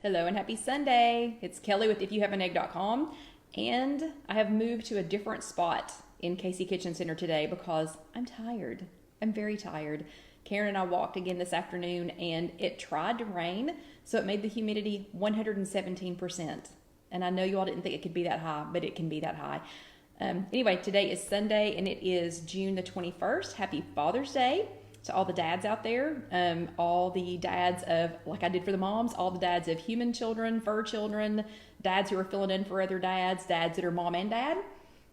Hello and happy Sunday. It's Kelly with IfYouHaveAnEgg.com, and I have moved to a different spot in Casey Kitchen Center today because I'm tired. I'm very tired. Karen and I walked again this afternoon and it tried to rain, so it made the humidity 117%. And I know you all didn't think it could be that high, but it can be that high. Anyway, today is Sunday and it is June the 21st. Happy Father's Day to all the dads out there, all the dads of, like I did for the moms, all the dads of human children, fur children, dads who are filling in for other dads, dads that are mom and dad.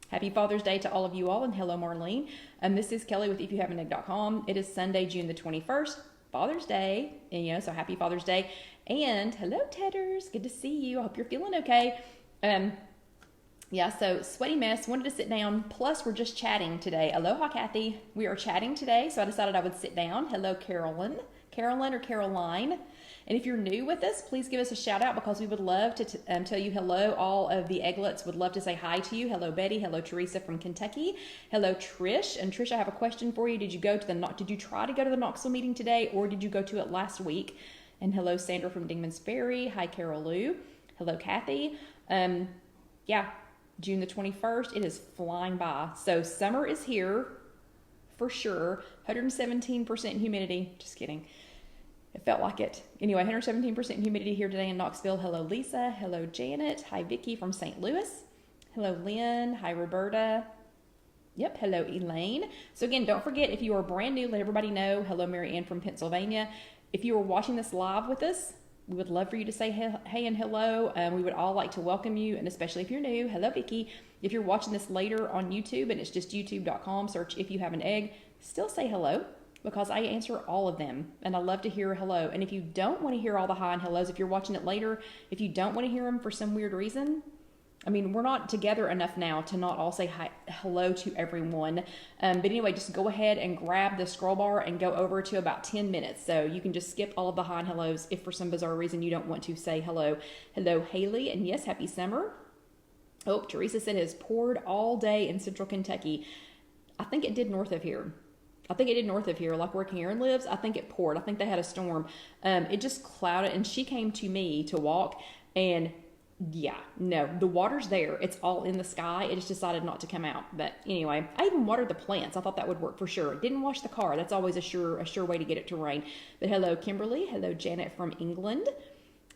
Happy Father's Day to all of you all, and hello Marlene. This is Kelly with IfYouHaveAnEgg.com. It is Sunday, June the 21st, Father's Day, and so happy Father's Day. And hello Tedders, good to see you. I hope you're feeling okay. So sweaty mess, wanted to sit down, plus we're just chatting today. Aloha Kathy, we are chatting today, so I decided I would sit down. Hello Carolyn or Caroline. And if you're new with us, please give us a shout out because we would love to tell you hello. All of the egglets would love to say hi to you. Hello Betty, hello Teresa from Kentucky. Hello Trish, and Trish, I have a question for you. Did you try to go to the Knoxville meeting today, or did you go to it last week? And hello Sandra from Dingman's Ferry. Hi Carol Lou. Hello Kathy. June the 21st, it is flying by. So summer is here for sure. 117% humidity. Just kidding. It felt like it. Anyway, 117% humidity here today in Knoxville. Hello Lisa. Hello Janet. Hi Vicky from St. Louis. Hello Lynn. Hi Roberta. Yep. Hello Elaine. So again, don't forget, if you are brand new, let everybody know. Hello Mary Ann from Pennsylvania. If you are watching this live with us, we would love for you to say hey and hello. We would all like to welcome you, and especially if you're new, hello Vicky. If you're watching this later on YouTube and it's just youtube.com, search If You Have an Egg, still say hello because I answer all of them and I love to hear a hello. And if you don't want to hear all the hi and hellos, if you're watching it later, if you don't want to hear them for some weird reason, I mean, we're not together enough now to not all say hello to everyone. But anyway, just go ahead and grab the scroll bar and go over to about 10 minutes. So you can just skip all of the hi and hellos if for some bizarre reason you don't want to say hello. Hello, Haley. And yes, happy summer. Oh, Teresa said it has poured all day in central Kentucky. I think it did north of here. Like where Karen lives. I think it poured. I think they had a storm. It just clouded, and she came to me to walk, and yeah, no, the water's there. It's all in the sky. It just decided not to come out. But anyway, I even watered the plants. I thought that would work for sure. Didn't wash the car. That's always a sure way to get it to rain. But hello, Kimberly. Hello, Janet from England.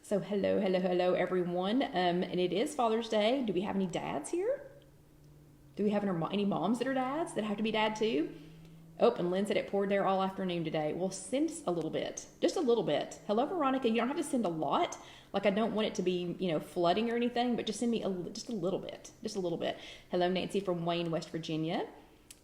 So hello, everyone. And it is Father's Day. Do we have any dads here? Do we have any moms that are dads that have to be dad too? Oh, and Lynn said it poured there all afternoon today. Well, send a little bit, just a little bit. Hello, Veronica. You don't have to send a lot. Like, I don't want it to be, flooding or anything, but just send me just a little bit. Hello, Nancy from Wayne, West Virginia.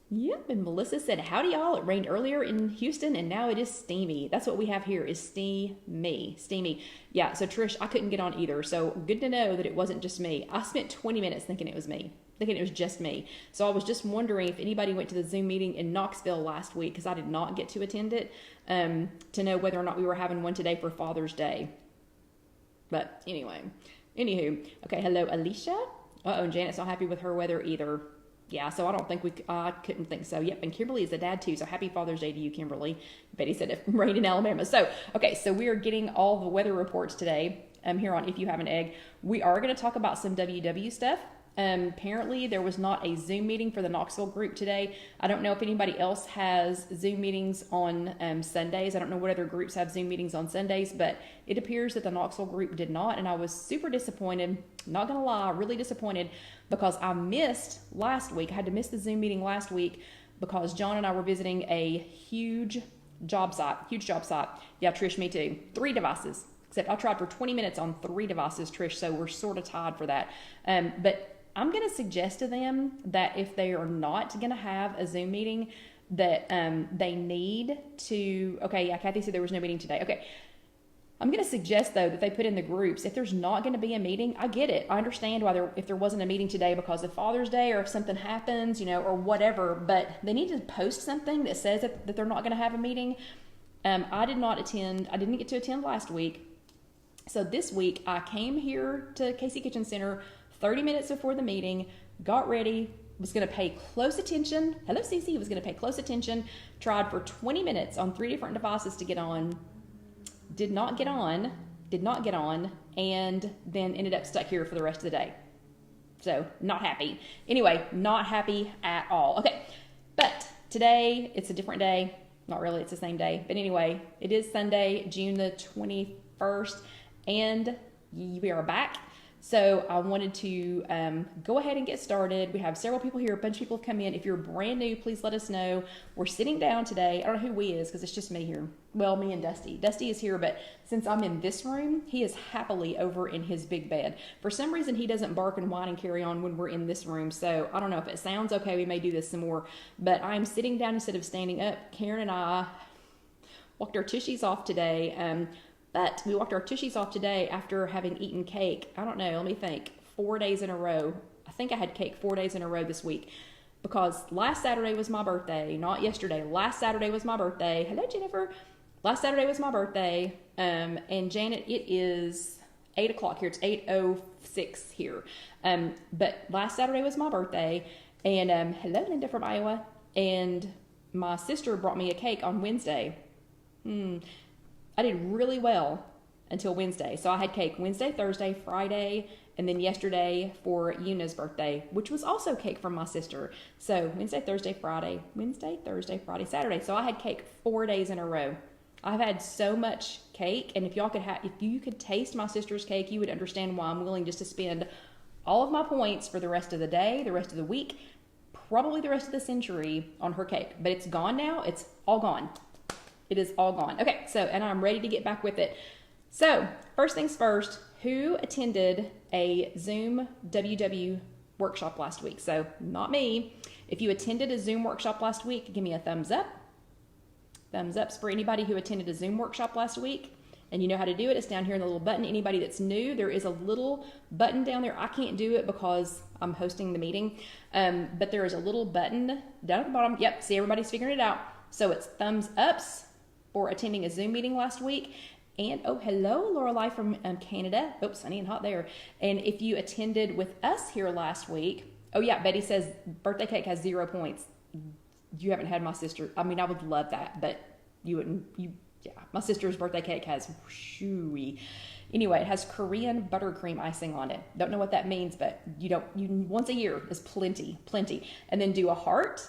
Yep, and Melissa said, howdy y'all. It rained earlier in Houston, and now it is steamy. That's what we have here is steamy. Yeah, so Trish, I couldn't get on either. So good to know that it wasn't just me. I spent 20 minutes thinking it was just me. So I was just wondering if anybody went to the Zoom meeting in Knoxville last week, because I did not get to attend it, to know whether or not we were having one today for Father's Day. But anywho, okay, hello, Alicia. And Janet's not happy with her weather either. Yeah, so I don't think I couldn't think so. Yep, and Kimberly is a dad too, so happy Father's Day to you, Kimberly. Betty said it rained in Alabama. So, okay, so we are getting all the weather reports today here on If You Have an Egg. We are going to talk about some WW stuff. Apparently there was not a Zoom meeting for the Knoxville group today. I don't know if anybody else has Zoom meetings on Sundays. I don't know what other groups have Zoom meetings on Sundays, but it appears that the Knoxville group did not, and I was super disappointed. Not gonna lie, really disappointed because I missed last week. I had to miss the Zoom meeting last week because John and I were visiting a huge job site. Yeah, Trish, me too. 3 devices. Except I tried for 20 minutes on 3 devices, Trish, so we're sort of tied for that. But I'm going to suggest to them that if they are not going to have a Zoom meeting, that they need to, okay, yeah, Kathy said there was no meeting today. Okay, I'm going to suggest, though, that they put in the groups, if there's not going to be a meeting, I get it. I understand why if there wasn't a meeting today because of Father's Day or if something happens, or whatever, but they need to post something that says that they're not going to have a meeting. I didn't get to attend last week. So this week, I came here to Casey Kitchen Center 30 minutes before the meeting, got ready, was going to pay close attention. Hello, Cece. Was going to pay close attention. Tried for 20 minutes on 3 different devices to get on. Did not get on. did not get on, and then ended up stuck here for the rest of the day. So not happy. Anyway, not happy at all. Okay, but today it's a different day. Not really, it's the same day. But anyway, it is Sunday, June the 21st, and we are back. So I wanted to go ahead and get started. We have several people here. A bunch of people have come in. If you're brand new, please let us know. We're sitting down today. I don't know who we is because it's just me here. Well, me and Dusty. Dusty is here, but since I'm in this room, he is happily over in his big bed. For some reason, he doesn't bark and whine and carry on when we're in this room. So I don't know if it sounds okay. We may do this some more. But I'm sitting down instead of standing up. Karen and I walked our tushies off today. But we walked our tushies off today after having eaten cake. I don't know, let me think. 4 days in a row. I think I had cake 4 days in a row this week. Because last Saturday was my birthday, not yesterday. Last Saturday was my birthday. Hello, Jennifer. Last Saturday was my birthday. And Janet, it is 8 o'clock here. It's 8:06 here. But last Saturday was my birthday. And hello, Linda from Iowa. And my sister brought me a cake on Wednesday. I did really well until Wednesday. So I had cake Wednesday, Thursday, Friday, and then yesterday for Una's birthday, which was also cake from my sister. So Wednesday, Thursday, Friday, Saturday. So I had cake 4 days in a row. I've had so much cake, and if you could taste my sister's cake, you would understand why I'm willing just to spend all of my points for the rest of the day, the rest of the week, probably the rest of the century on her cake. But it's gone now. It's all gone. It is all gone. Okay, so, and I'm ready to get back with it. So, first things first, who attended a Zoom WW workshop last week? So, not me. If you attended a Zoom workshop last week, give me a thumbs up. Thumbs ups for anybody who attended a Zoom workshop last week. And you know how to do it. It's down here in the little button. Anybody that's new, there is a little button down there. I can't do it because I'm hosting the meeting. But there is a little button down at the bottom. Yep, see, everybody's figuring it out. So, it's thumbs ups for attending a Zoom meeting last week. And, oh, hello, Lorelei from Canada. Oops, sunny and hot there. And if you attended with us here last week, oh yeah, Betty says birthday cake has 0 points. You haven't had my sister. I mean, I would love that, but you wouldn't. Yeah, my sister's birthday cake has shooey. Anyway, it has Korean buttercream icing on it. Don't know what that means, but you once a year is plenty. And then do a heart.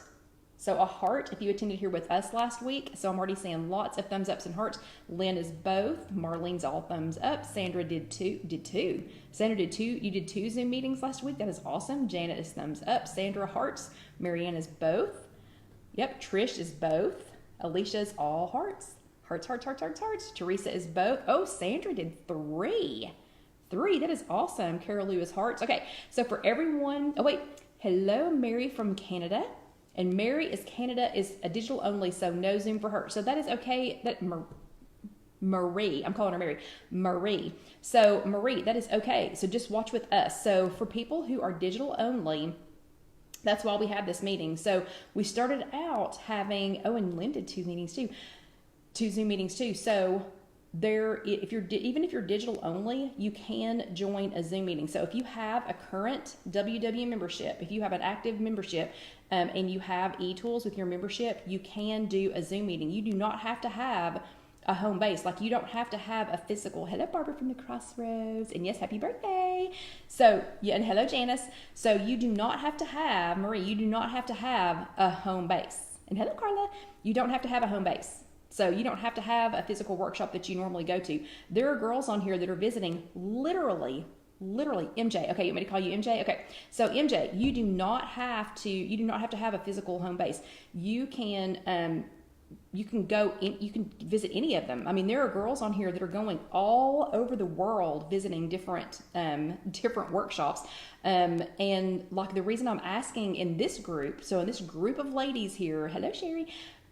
So a heart if you attended here with us last week. So I'm already seeing lots of thumbs ups and hearts. Lynn is both. Marlene's all thumbs up. Sandra did two. Sandra did two. You did 2 Zoom meetings last week. That is awesome. Janet is thumbs up. Sandra hearts. Marianne is both. Yep. Trish is both. Alicia is all hearts. Hearts. Teresa is both. Oh, Sandra did 3. 3. That is awesome. Carol Lou is hearts. Okay. So for everyone. Oh, wait. Hello, Mary from Canada. And Mary is Canada is a digital only, so no Zoom for her. So that is okay. That Marie, I'm calling her Mary. Marie. So Marie, that is okay. So just watch with us. So for people who are digital only, that's why we have this meeting. So we started out having, oh, and Lynn did 2 meetings too. 2 Zoom meetings too. So there, even if you're digital only, you can join a Zoom meeting. So if you have a current WW membership, if you have an active membership, and you have eTools with your membership, you can do a Zoom meeting. You do not have to have a home base. Like you don't have to have a physical. Hello, Barbara from the Crossroads, and yes, happy birthday. So yeah, and hello, Janice. So you do not have to have Marie. You do not have to have a home base. And hello, Carla. You don't have to have a home base. So you don't have to have a physical workshop that you normally go to. There are girls on here that are visiting literally MJ. Okay, you want me to call you MJ? Okay. So MJ, you do not have to have a physical home base. You can go in, you can visit any of them. I mean, there are girls on here that are going all over the world visiting different workshops. And like the reason I'm asking in this group, so in this group of ladies here, hello Sherry,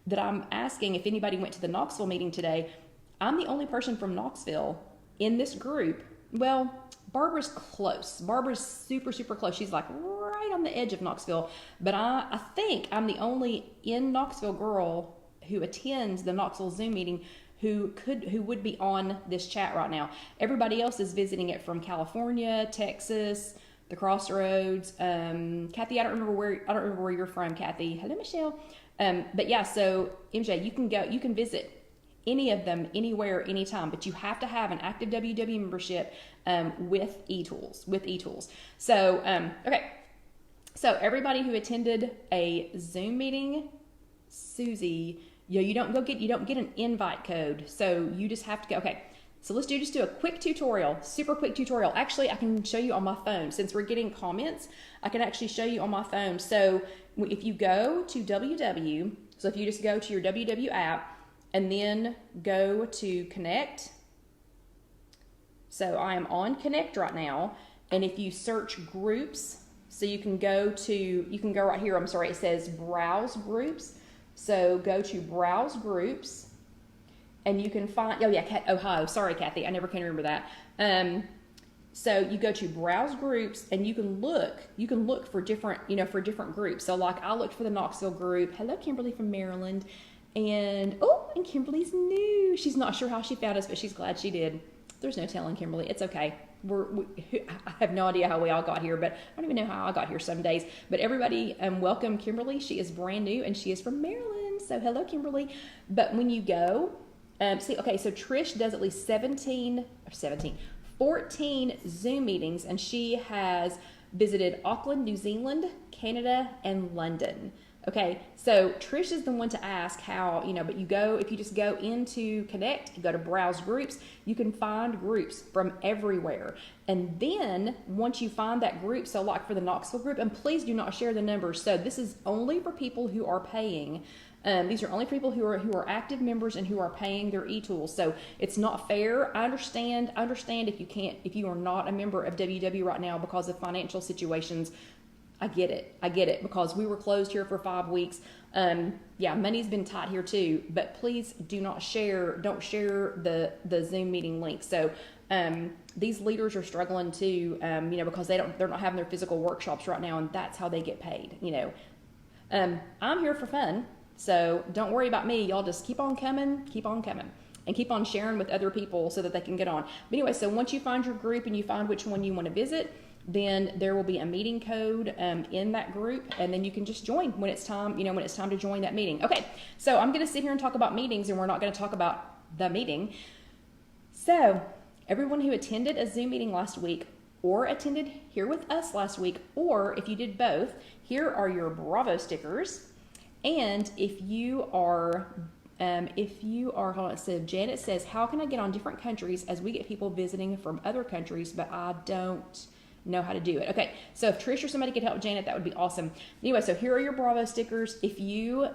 that I'm asking if anybody went to the Knoxville meeting today, I'm the only person from Knoxville in this group. Well, Barbara's close. Barbara's super, super close. She's like right on the edge of Knoxville. But I think I'm the only in Knoxville girl who attends the Knoxville Zoom meeting who would be on this chat right now. Everybody else is visiting it from California, Texas, the Crossroads. Kathy, I don't remember where you're from, Kathy. Hello, Michelle. But yeah, so MJ, you can visit any of them, anywhere, anytime, but you have to have an active WW membership with eTools. So, okay. So everybody who attended a Zoom meeting, Susie, you don't get an invite code. So you just have to go, okay. So let's just do a quick tutorial, super quick tutorial. Actually, I can show you on my phone. Since we're getting comments, I can actually show you on my phone. So if you go to WW, so if you just go to your WW app and then go to Connect. So I am on Connect right now. And if you search groups, so you can go right here. I'm sorry, it says browse groups. So go to browse groups and you can find, oh yeah, Ohio. Sorry, Kathy, I never can remember that. So you go to browse groups and you can look for different, for different groups. So like I looked for the Knoxville group. Hello, Kimberly from Maryland. And Kimberly's new. She's not sure how she found us, but she's glad she did. There's no telling, Kimberly. It's okay. I have no idea how we all got here, but I don't even know how I got here some days. But everybody, welcome Kimberly. She is brand new and she is from Maryland. So hello, Kimberly. But when you go, so Trish does at least 14 Zoom meetings, and she has visited Auckland, New Zealand, Canada, and London. Okay, so Trish is the one to ask how, but if you just go into Connect, you go to browse groups, you can find groups from everywhere. And then once you find that group, so like for the Knoxville group, and please do not share the numbers. So this is only for people who are paying. These are only for people who are active members and who are paying their eTools. So it's not fair. I understand if you are not a member of WW right now because of financial situations. I get it because we were closed here for 5 weeks. Money's been tight here too, but please don't share the Zoom meeting link. So these leaders are struggling too, because they're not having their physical workshops right now, and that's how they get paid. I'm here for fun, so don't worry about me. Y'all just keep on coming, and keep on sharing with other people so that they can get on. But anyway, so once you find your group and you find which one you want to visit, then there will be a meeting code in that group, and then you can just join when it's time, when it's time to join that meeting. Okay, so I'm going to sit here and talk about meetings, and we're not going to talk about the meeting. So everyone who attended a Zoom meeting last week or attended here with us last week, or if you did both, here are your Bravo stickers. And if you are, hold on, so Janet says, how can I get on different countries as we get people visiting from other countries, but I don't know how to do it. Okay, so if Trish or somebody could help Janet, that would be awesome. Anyway, so here are your Bravo stickers. If you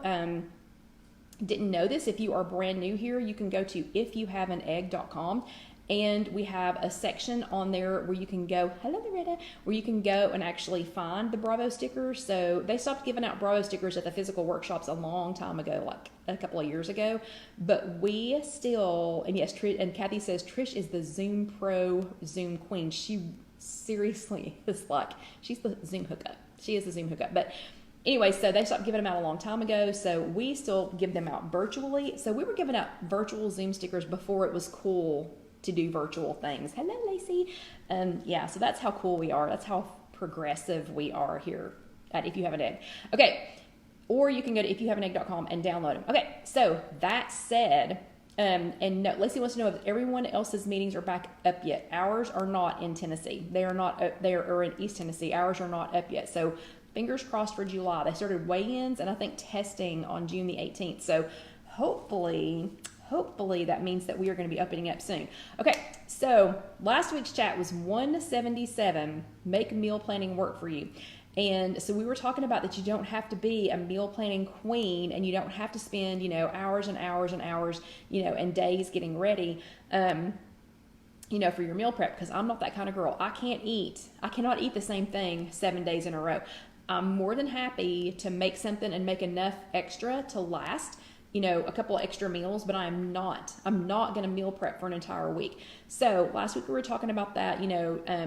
didn't know this, if you are brand new here, you can go to IfYouHaveAnEgg.com, and we have a section on there where you can go, hello Loretta, where you can go and actually find the Bravo stickers. So they stopped giving out Bravo stickers at the physical workshops a long time ago, like a couple of years ago, but we still, and yes, and Kathy says Trish is the Zoom Pro Zoom Queen. She seriously is like, she's the Zoom hookup. She is the Zoom hookup. But anyway, so they stopped giving them out a long time ago, so we still give them out virtually. So we were giving out virtual Zoom stickers before it was cool to do virtual things. Hello, Lacey. So that's how cool we are. That's how progressive we are here at If You Have an Egg. Okay, or you can go to ifyouhaveanegg.com and download them. Okay, so that said, and no, Lacey wants to know if everyone else's meetings are back up yet. Ours are not in Tennessee. They are not. They are in East Tennessee. Ours are not up yet. So fingers crossed for July. They started weigh-ins and I think testing on June the 18th. So hopefully that means that we are going to be opening up soon. Okay, so last week's chat was 177. Make meal planning work for you. And so we were talking about that you don't have to be a meal planning queen, and you don't have to spend, hours and hours and hours, and days getting ready, for your meal prep, because I'm not that kind of girl. I cannot eat the same thing 7 days in a row. I'm more than happy to make something and make enough extra to last, a couple of extra meals, but I'm not going to meal prep for an entire week. So last week we were talking about that, we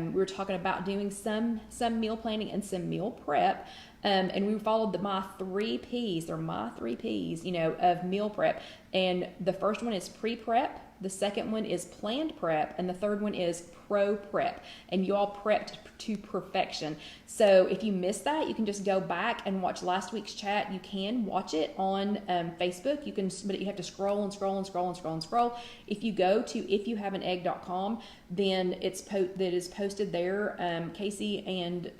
were talking about doing some meal planning and some meal prep. And we followed my 3 Ps, or my 3 Ps, of meal prep. And the first one is pre-prep, the second one is planned prep, and the third one is pro prep. And you all prepped to perfection. So if you missed that, you can just go back and watch last week's chat. You can watch it on Facebook. You can, but you have to scroll and scroll and scroll and scroll and scroll. If you go to IfYouHaveAnEgg.com, then that is posted there. Casey and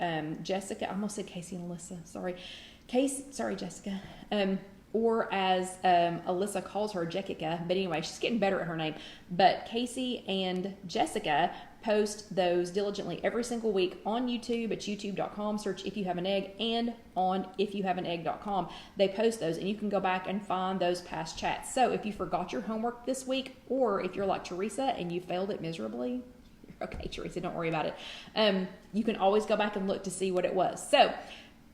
Jessica. I almost said Casey and Alyssa. Sorry, Jessica. Or as Alyssa calls her, Jessica. But anyway, she's getting better at her name. But Casey and Jessica post those diligently every single week on YouTube at youtube.com. Search If You Have an Egg, and on IfYouHaveAnEgg.com. They post those, and you can go back and find those past chats. So if you forgot your homework this week, or if you're like Teresa and you failed it miserably, okay, Teresa, don't worry about it. You can always go back and look to see what it was. So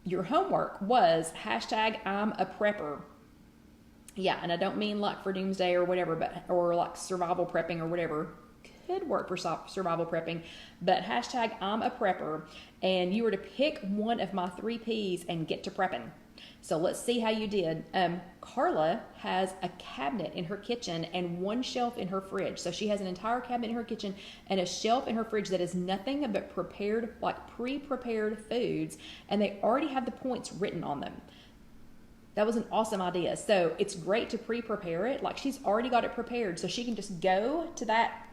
your homework was #I'mAPrepper. Yeah, and I don't mean like for doomsday or whatever, or like survival prepping or whatever. Could work for survival prepping, but #I'mAPrepper, and you were to pick one of my 3 Ps and get to prepping. So let's see how you did. Carla has a cabinet in her kitchen and 1 shelf in her fridge. So she has an entire cabinet in her kitchen and a shelf in her fridge that is nothing but prepared, like pre-prepared foods, and they already have the points written on them. That was an awesome idea. So it's great to pre-prepare it. Like, she's already got it prepared, so she can just go to that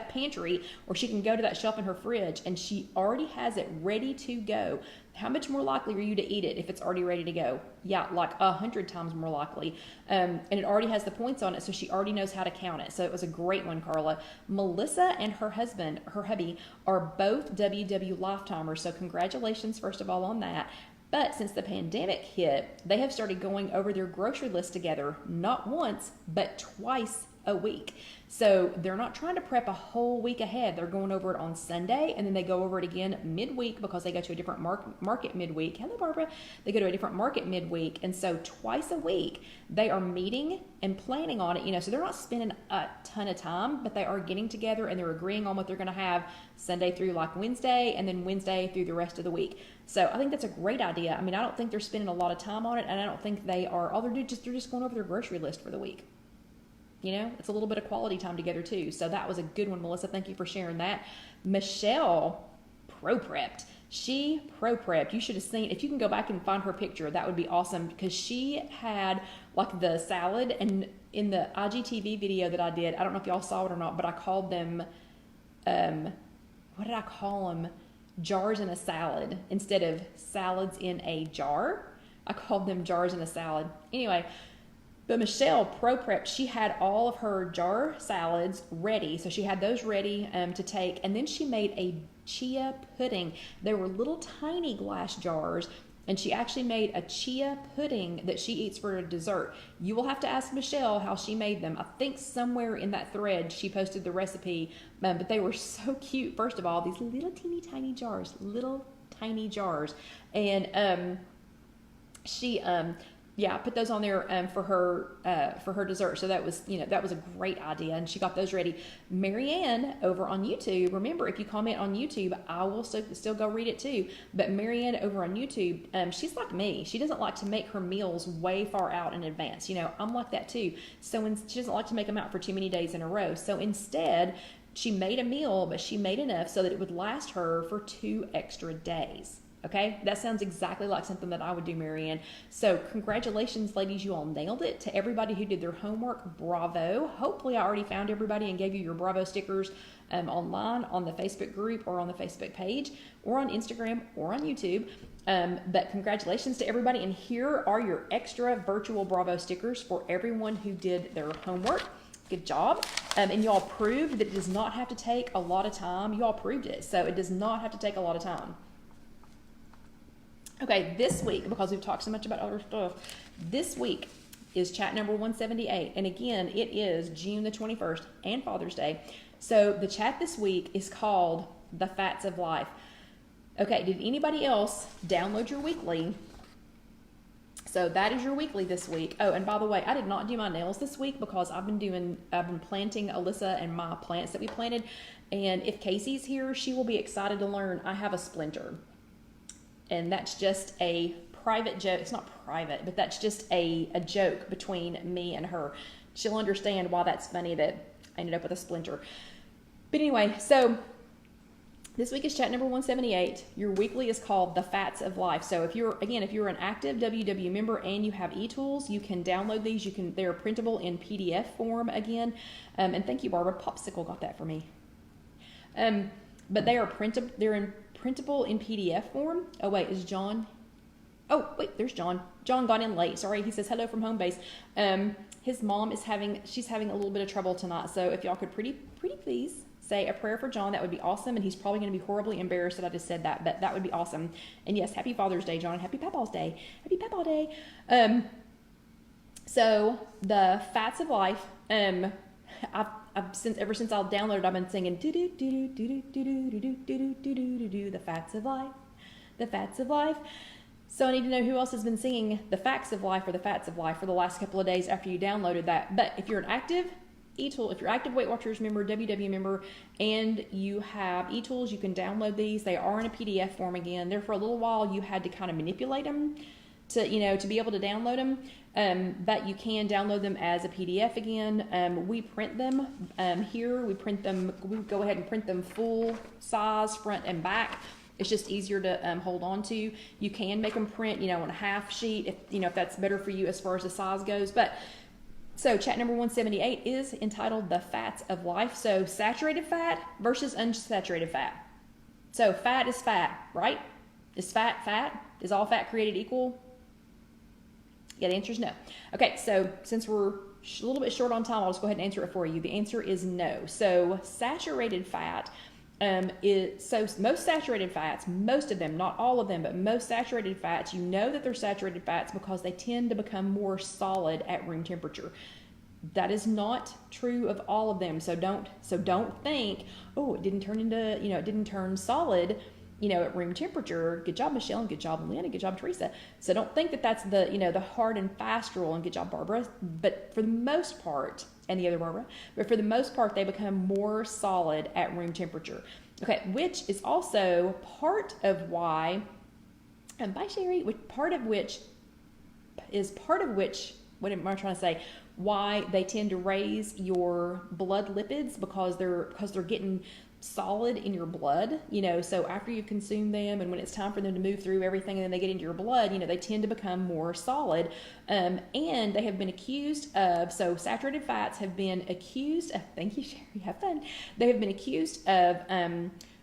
pantry, or she can go to that shelf in her fridge, and she already has it ready to go. How much more likely are you to eat it if it's already ready to go? Yeah, like 100 times more likely. And it already has the points on it, so she already knows how to count it. So it was a great one, Carla. Melissa and her hubby, are both WW Lifetimers, so congratulations, first of all, on that. But since the pandemic hit, they have started going over their grocery list together, not once, but twice a week. So they're not trying to prep a whole week ahead. They're going over it on Sunday, and then they go over it again midweek, because they go to a different market midweek. Hello, Barbara. They go to a different market midweek. And so twice a week, they are meeting and planning on it. So they're not spending a ton of time, but they are getting together and they're agreeing on what they're going to have Sunday through like Wednesday, and then Wednesday through the rest of the week. So I think that's a great idea. I mean, I don't think they're spending a lot of time on it, and I don't think they are, they're just going over their grocery list for the week. It's a little bit of quality time together too. So that was a good one, Melissa. Thank you for sharing that. Michelle pro-prepped. She pro-prepped. You should have seen, if you can go back and find her picture, that would be awesome, because she had like the salad, and in the IGTV video that I did, I don't know if y'all saw it or not, but I called them, what did I call them? Jars in a salad instead of salads in a jar. I called them jars in a salad. Anyway, but Michelle pro-prepped. She had all of her jar salads ready. So she had those ready to take. And then she made a chia pudding. They were little tiny glass jars. And she actually made a chia pudding that she eats for a dessert. You will have to ask Michelle how she made them. I think somewhere in that thread she posted the recipe. But they were so cute. First of all, these little teeny tiny jars. Little tiny jars. And she... I put those on there for her dessert. So that was, that was a great idea, and she got those ready. Marianne over on YouTube. Remember, if you comment on YouTube, I will still go read it too. But Marianne over on YouTube, she's like me. She doesn't like to make her meals way far out in advance. I'm like that too. So she doesn't like to make them out for too many days in a row. So instead, she made a meal, but she made enough so that it would last her for 2 extra days. Okay, that sounds exactly like something that I would do, Marianne. So congratulations, ladies. You all nailed it. To everybody who did their homework, bravo. Hopefully I already found everybody and gave you your bravo stickers online on the Facebook group, or on the Facebook page, or on Instagram, or on YouTube. But congratulations to everybody. And here are your extra virtual bravo stickers for everyone who did their homework. Good job. And y'all proved that it does not have to take a lot of time. Y'all proved it. So it does not have to take a lot of time. Okay, this week, because we've talked so much about other stuff, this week is chat number 178. And again, it is June the 21st and Father's Day. So the chat this week is called The Fats of Life. Okay, did anybody else download your weekly? So that is your weekly this week. Oh, and by the way, I did not do my nails this week because I've been planting Alyssa and my plants that we planted. And if Casey's here, she will be excited to learn I have a splinter. And that's just a private joke. It's not private, but that's just a joke between me and her. She'll understand why that's funny that I ended up with a splinter. But anyway, so this week is chat number 178. Your weekly is called The Fats of Life. So if you're an active WW member and you have e-tools, you can download these. They're printable in PDF form again. And thank you, Barbara. Popsicle got that for me. But they are printable. They're printable in PDF form. Oh wait, is John? Oh wait, there's John. John got in late. Sorry. He says hello from home base. His mom is having a little bit of trouble tonight. So if y'all could pretty please say a prayer for John, that would be awesome. And he's probably going to be horribly embarrassed that I just said that, but that would be awesome. And yes, happy Father's Day, John. Happy Papa's Day. Happy Papa Day. So the Fats of Life, ever since I downloaded, I've been singing do do do do do do do do do do do do the Fats of Life, the Fats of Life. So I need to know who else has been singing the Facts of Life or the Fats of Life for the last couple of days after you downloaded that. But if you're an active e-tool, if you're active Weight Watchers member, WW member, and you have e-tools, you can download these. They are in a PDF form again. There for a little while you had to kind of manipulate them to be able to download them, but you can download them as a PDF again. We print them here. We go ahead and print them full size, front and back. It's just easier to hold on to. You can make them print, on a half sheet if that's better for you as far as the size goes. But so chat number 178 is entitled The Fats of Life. So saturated fat versus unsaturated fat. So fat is fat, right? Is fat fat? Is all fat created equal? Yeah, the answer is no. Okay, so since we're a little bit short on time, I'll just go ahead and answer it for you. The answer is no. So saturated fat most saturated fats, most of them, not all of them, but most saturated fats, you know that they're saturated fats because they tend to become more solid at room temperature. That is not true of all of them. So don't think, oh, it didn't turn solid, at room temperature. Good job, Michelle, and good job, Lynn, and good job, Teresa. So don't think that that's the hard and fast rule, and good job, Barbara. But for the most part, and the other Barbara, but for the most part, they become more solid at room temperature. Okay, which is also part of why, and bye Sherry, part of which, what am I trying to say? Why they tend to raise your blood lipids because they're getting solid in your blood, so after you've consumed them and when it's time for them to move through everything and then they get into your blood, they tend to become more solid. And they have been accused of, so saturated fats have been accused of, thank you, Sherry, have fun. They have been accused of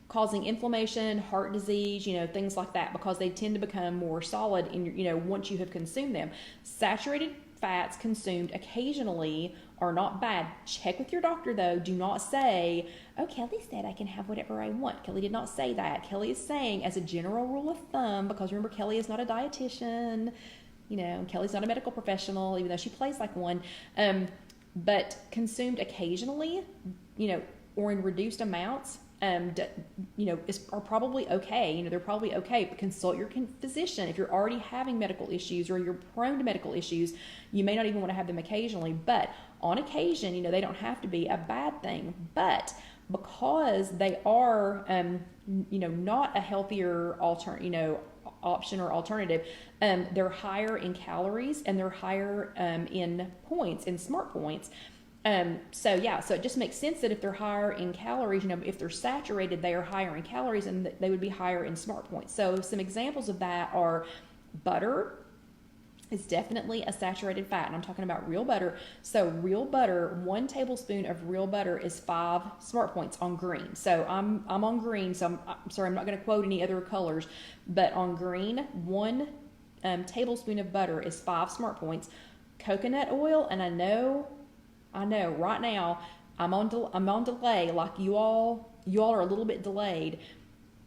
causing inflammation, heart disease, things like that because they tend to become more solid in once you have consumed them. Saturated fats consumed occasionally are not bad. Check with your doctor though. Do not say, oh, Kelly said I can have whatever I want. Kelly did not say that. Kelly is saying as a general rule of thumb, because remember Kelly is not a dietitian, Kelly's not a medical professional, even though she plays like one, but consumed occasionally, or in reduced amounts, are probably okay. They're probably okay, but consult your physician. If you're already having medical issues or you're prone to medical issues, you may not even want to have them occasionally, but on occasion, they don't have to be a bad thing. But because they are, not a healthier option or alternative, they're higher in calories and they're higher in points, in smart points. So it just makes sense that if they're higher in calories, if they're saturated, they are higher in calories and they would be higher in smart points. So some examples of that are butter is definitely a saturated fat, and I'm talking about real butter. So real butter, 1 tablespoon of real butter is 5 smart points on green. So I'm on green, so I'm sorry, I'm not going to quote any other colors, but on green, 1 tablespoon of butter is 5 smart points. Coconut oil, and I know right now I'm on delay, like you all are a little bit delayed.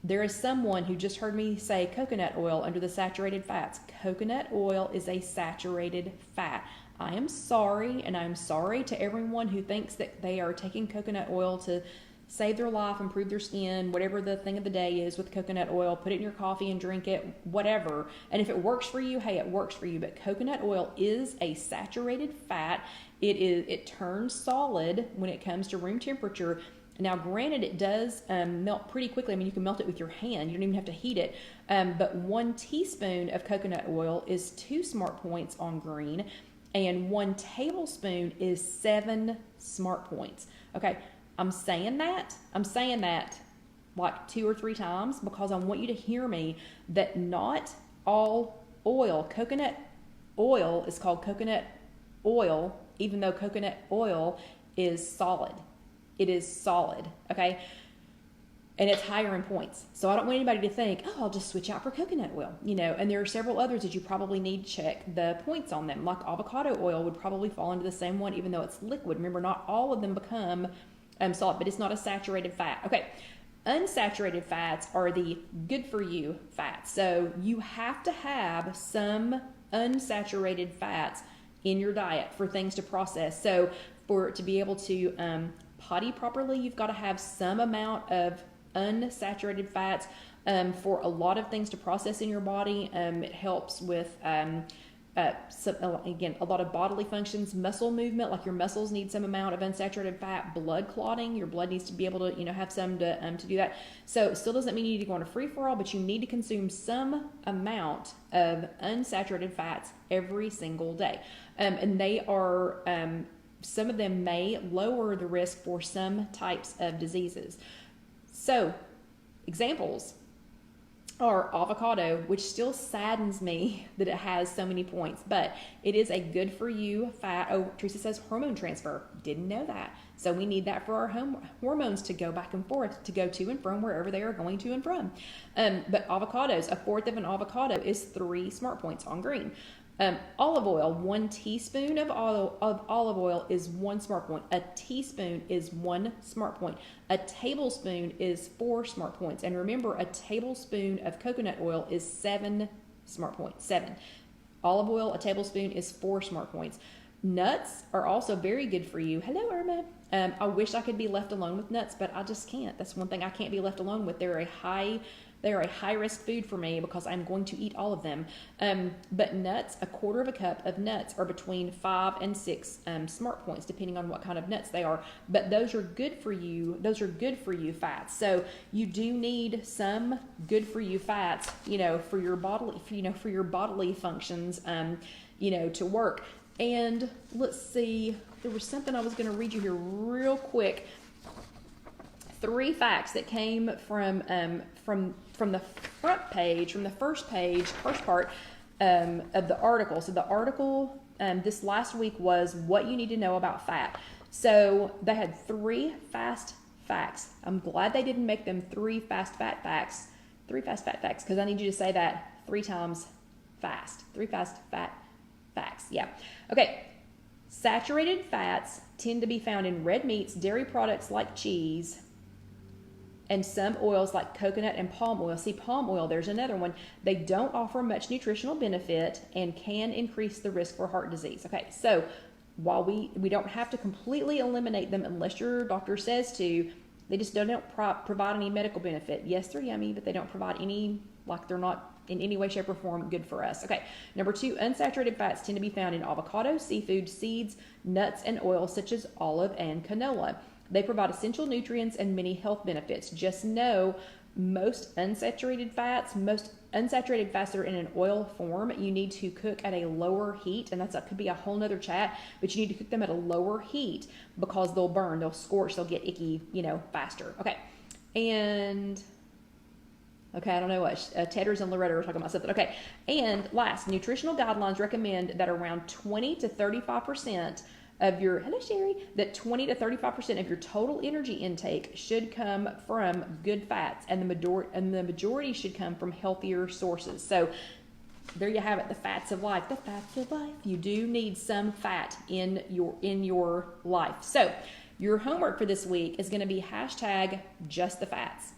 There is someone who just heard me say coconut oil under the saturated fats. Coconut oil is a saturated fat. I am sorry, and I'm sorry to everyone who thinks that they are taking coconut oil to save their life, improve their skin, whatever the thing of the day is with coconut oil. Put it in your coffee and drink it, whatever. And if it works for you, hey, it works for you. But coconut oil is a saturated fat. It turns solid when it comes to room temperature. Now, granted, it does melt pretty quickly. I mean, you can melt it with your hand. You don't even have to heat it. But 1 teaspoon of coconut oil is 2 smart points on green, and 1 tablespoon is 7 smart points. Okay, I'm saying that like 2 or 3 times because I want you to hear me that not all oil, coconut oil is called coconut oil, even though coconut oil is solid. It is solid, okay? And it's higher in points. So I don't want anybody to think, oh, I'll just switch out for coconut oil, and there are several others that you probably need to check the points on them. Like avocado oil would probably fall into the same one, even though it's liquid. Remember, not all of them become solid, but it's not a saturated fat. Okay, unsaturated fats are the good for you fats. So you have to have some unsaturated fats in your diet for things to process. So for it to be able to potty properly, you've got to have some amount of unsaturated fats. For a lot of things to process in your body, it helps with again, a lot of bodily functions, muscle movement, like your muscles need some amount of unsaturated fat. Blood clotting, your blood needs to be able to have some to do that. So it still doesn't mean you need to go on a free-for-all, but you need to consume some amount of unsaturated fats every single day. And they are some of them may lower the risk for some types of diseases. So examples are avocado, which still saddens me that it has so many points, but it is a good for you fat. Oh, Teresa says hormone transfer. Didn't know that. So we need that for our hormones to go back and forth, to go to and from wherever they are going to and from. But avocados, 1/4 of an avocado is 3 smart points on green. Olive oil, 1 teaspoon of olive oil is 1 smart point. A teaspoon is 1 smart point. A tablespoon is 4 smart points. And remember, a tablespoon of coconut oil is 7 smart points. 7. Olive oil, a tablespoon is 4 smart points. Nuts are also very good for you. Hello, Irma. I wish I could be left alone with nuts, but I just can't. That's one thing I can't be left alone with. They're a high risk food for me because I'm going to eat all of them. But nuts, 1/4 of a cup of nuts are between 5 and 6 smart points, depending on what kind of nuts they are. But those are good for you. Those are good for you fats. So you do need some good for you fats, for your bodily functions, to work. And let's see, there was something I was going to read you here real quick. 3 facts that came from the front page, from the first part of the article. So the article this last week was what you need to know about fat. So they had 3 fast facts. I'm glad they didn't make them 3 fast fat facts. 3 fast fat facts, because I need you to say that 3 times fast. 3 fast fat facts. Yeah. Okay. Saturated fats tend to be found in red meats, dairy products like cheese, and some oils like coconut and palm oil. See, palm oil, there's another one. They don't offer much nutritional benefit and can increase the risk for heart disease. Okay, so while we don't have to completely eliminate them unless your doctor says to, they just don't provide any medical benefit. Yes, they're yummy, but they don't provide any, like they're not in any way, shape, or form good for us. Okay, number 2, unsaturated fats tend to be found in avocado, seafood, seeds, nuts, and oils such as olive and canola. They provide essential nutrients and many health benefits. Just know most unsaturated fats that are in an oil form, you need to cook at a lower heat, and that could be a whole nother chat, but you need to cook them at a lower heat because they'll burn, they'll scorch, they'll get icky, faster. Okay, and I don't know what, Tedders and Loretta are talking about something. Okay, and last, nutritional guidelines recommend that around 20 to 35% of your, hello Sherry, that 20 to 35% of your total energy intake should come from good fats, and the majority should come from healthier sources. So there you have it, the fats of life. The fats of life. You do need some fat in your life. So your homework for this week is going to be #JustTheFats.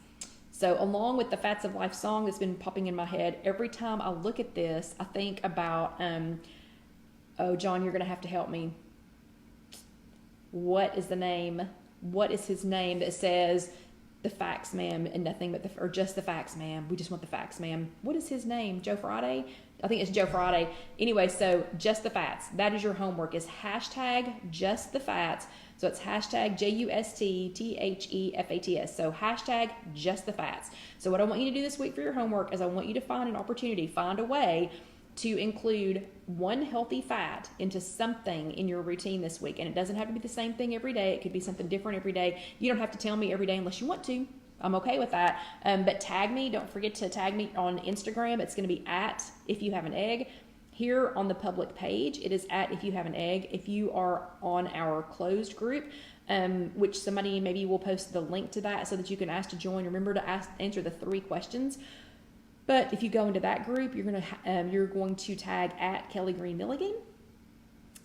So along with the Fats of Life song that's been popping in my head, every time I look at this, I think about, oh, John, you're going to have to help me. What is the name? What is his name that says the facts, ma'am, and nothing but or just the facts, ma'am? We just want the facts, ma'am. What is his name? Joe Friday? I think it's Joe Friday. Anyway, so just the FATS. That is your homework, is hashtag just the FATS. So it's hashtag JUSTTHEFATS. So hashtag just the FATS. So what I want you to do this week for your homework is I want you to find an opportunity, find a way to include one healthy fat into something in your routine this week. And it doesn't have to be the same thing every day. It could be something different every day. You don't have to tell me every day unless you want to. I'm okay with that. But tag me. Don't forget to tag me on Instagram. It's going to be at IfYouHaveAnEgg. Here on the public page, it is at IfYouHaveAnEgg. If you are on our closed group, which somebody maybe will post the link to that so that you can ask to join. Remember to answer the 3 questions. But if you go into that group, you're going to tag at Kelly Green Milligan.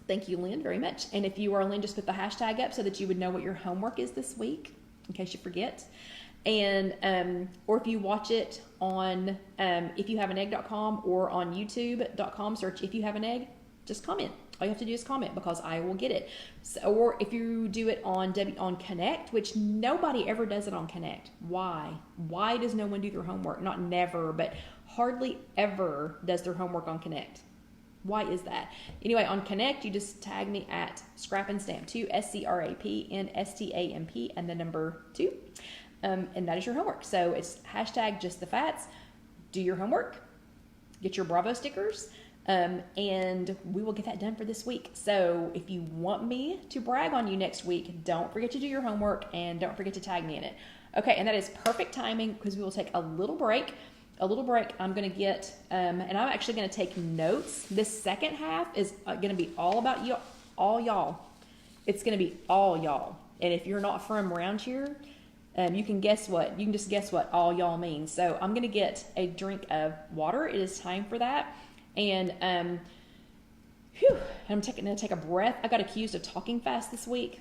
Thank you, Lynn, very much. And if you are Lynn, just put the hashtag up so that you would know what your homework is this week, in case you forget. And or if you watch it on IfYouHaveAnEgg.com or on YouTube.com, search If You Have an Egg, just comment. All you have to do is comment because I will get it. So, or if you do it on Connect, which nobody ever does it on Connect. Why? Why does no one do their homework? Not never, but hardly ever does their homework on Connect. Why is that? Anyway, on Connect, you just tag me at Scrap and Stamp 2, SCRAPNSTAMP, and the number 2. And that is your homework. So it's hashtag just the FATS. Do your homework. Get your Bravo stickers. And we will get that done for this week. So if you want me to brag on you next week, don't forget to do your homework and don't forget to tag me in it. Okay, and that is perfect timing because we will take a little break. I'm going to get, and I'm actually going to take notes. This second half is going to be all about you, all y'all. It's going to be all y'all. And if you're not from around here, you can guess what. You can just guess what all y'all means. So I'm going to get a drink of water. It is time for that. And I'm going to take a breath. I got accused of talking fast this week.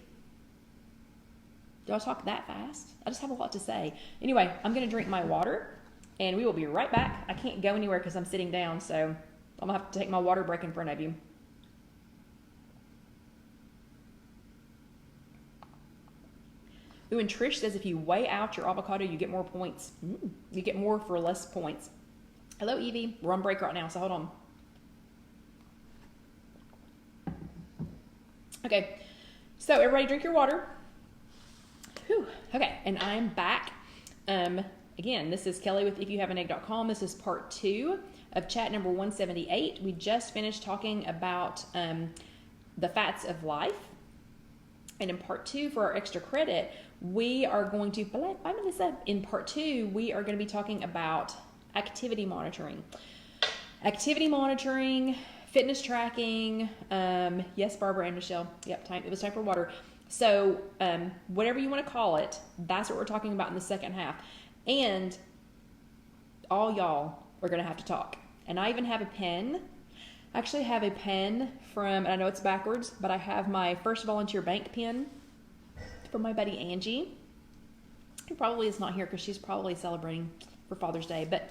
Do I talk that fast? I just have a lot to say. Anyway, I'm going to drink my water, and we will be right back. I can't go anywhere because I'm sitting down, so I'm going to have to take my water break in front of you. Ooh, and Trish says if you weigh out your avocado, you get more points. You get more for less points. Hello, Evie. We're on break right now, so hold on. Okay, so everybody drink your water. Whew. Okay, and I'm back. Again, this is Kelly with IfYouHaveAnEgg.com. This is part 2 of chat number 178. We just finished talking about the fats of life. And in part 2, for our extra credit, we are going to, in part 2, we are going to be talking about activity monitoring. Activity monitoring, fitness tracking. Yes, Barbara and Michelle. Yep, it was time for water. So whatever you want to call it, that's what we're talking about in the second half. And all y'all are going to have to talk. And I even have a pen. I actually have a pen from, and I know it's backwards, but I have my first volunteer bank pen from my buddy Angie, who probably is not here because she's probably celebrating for Father's Day, but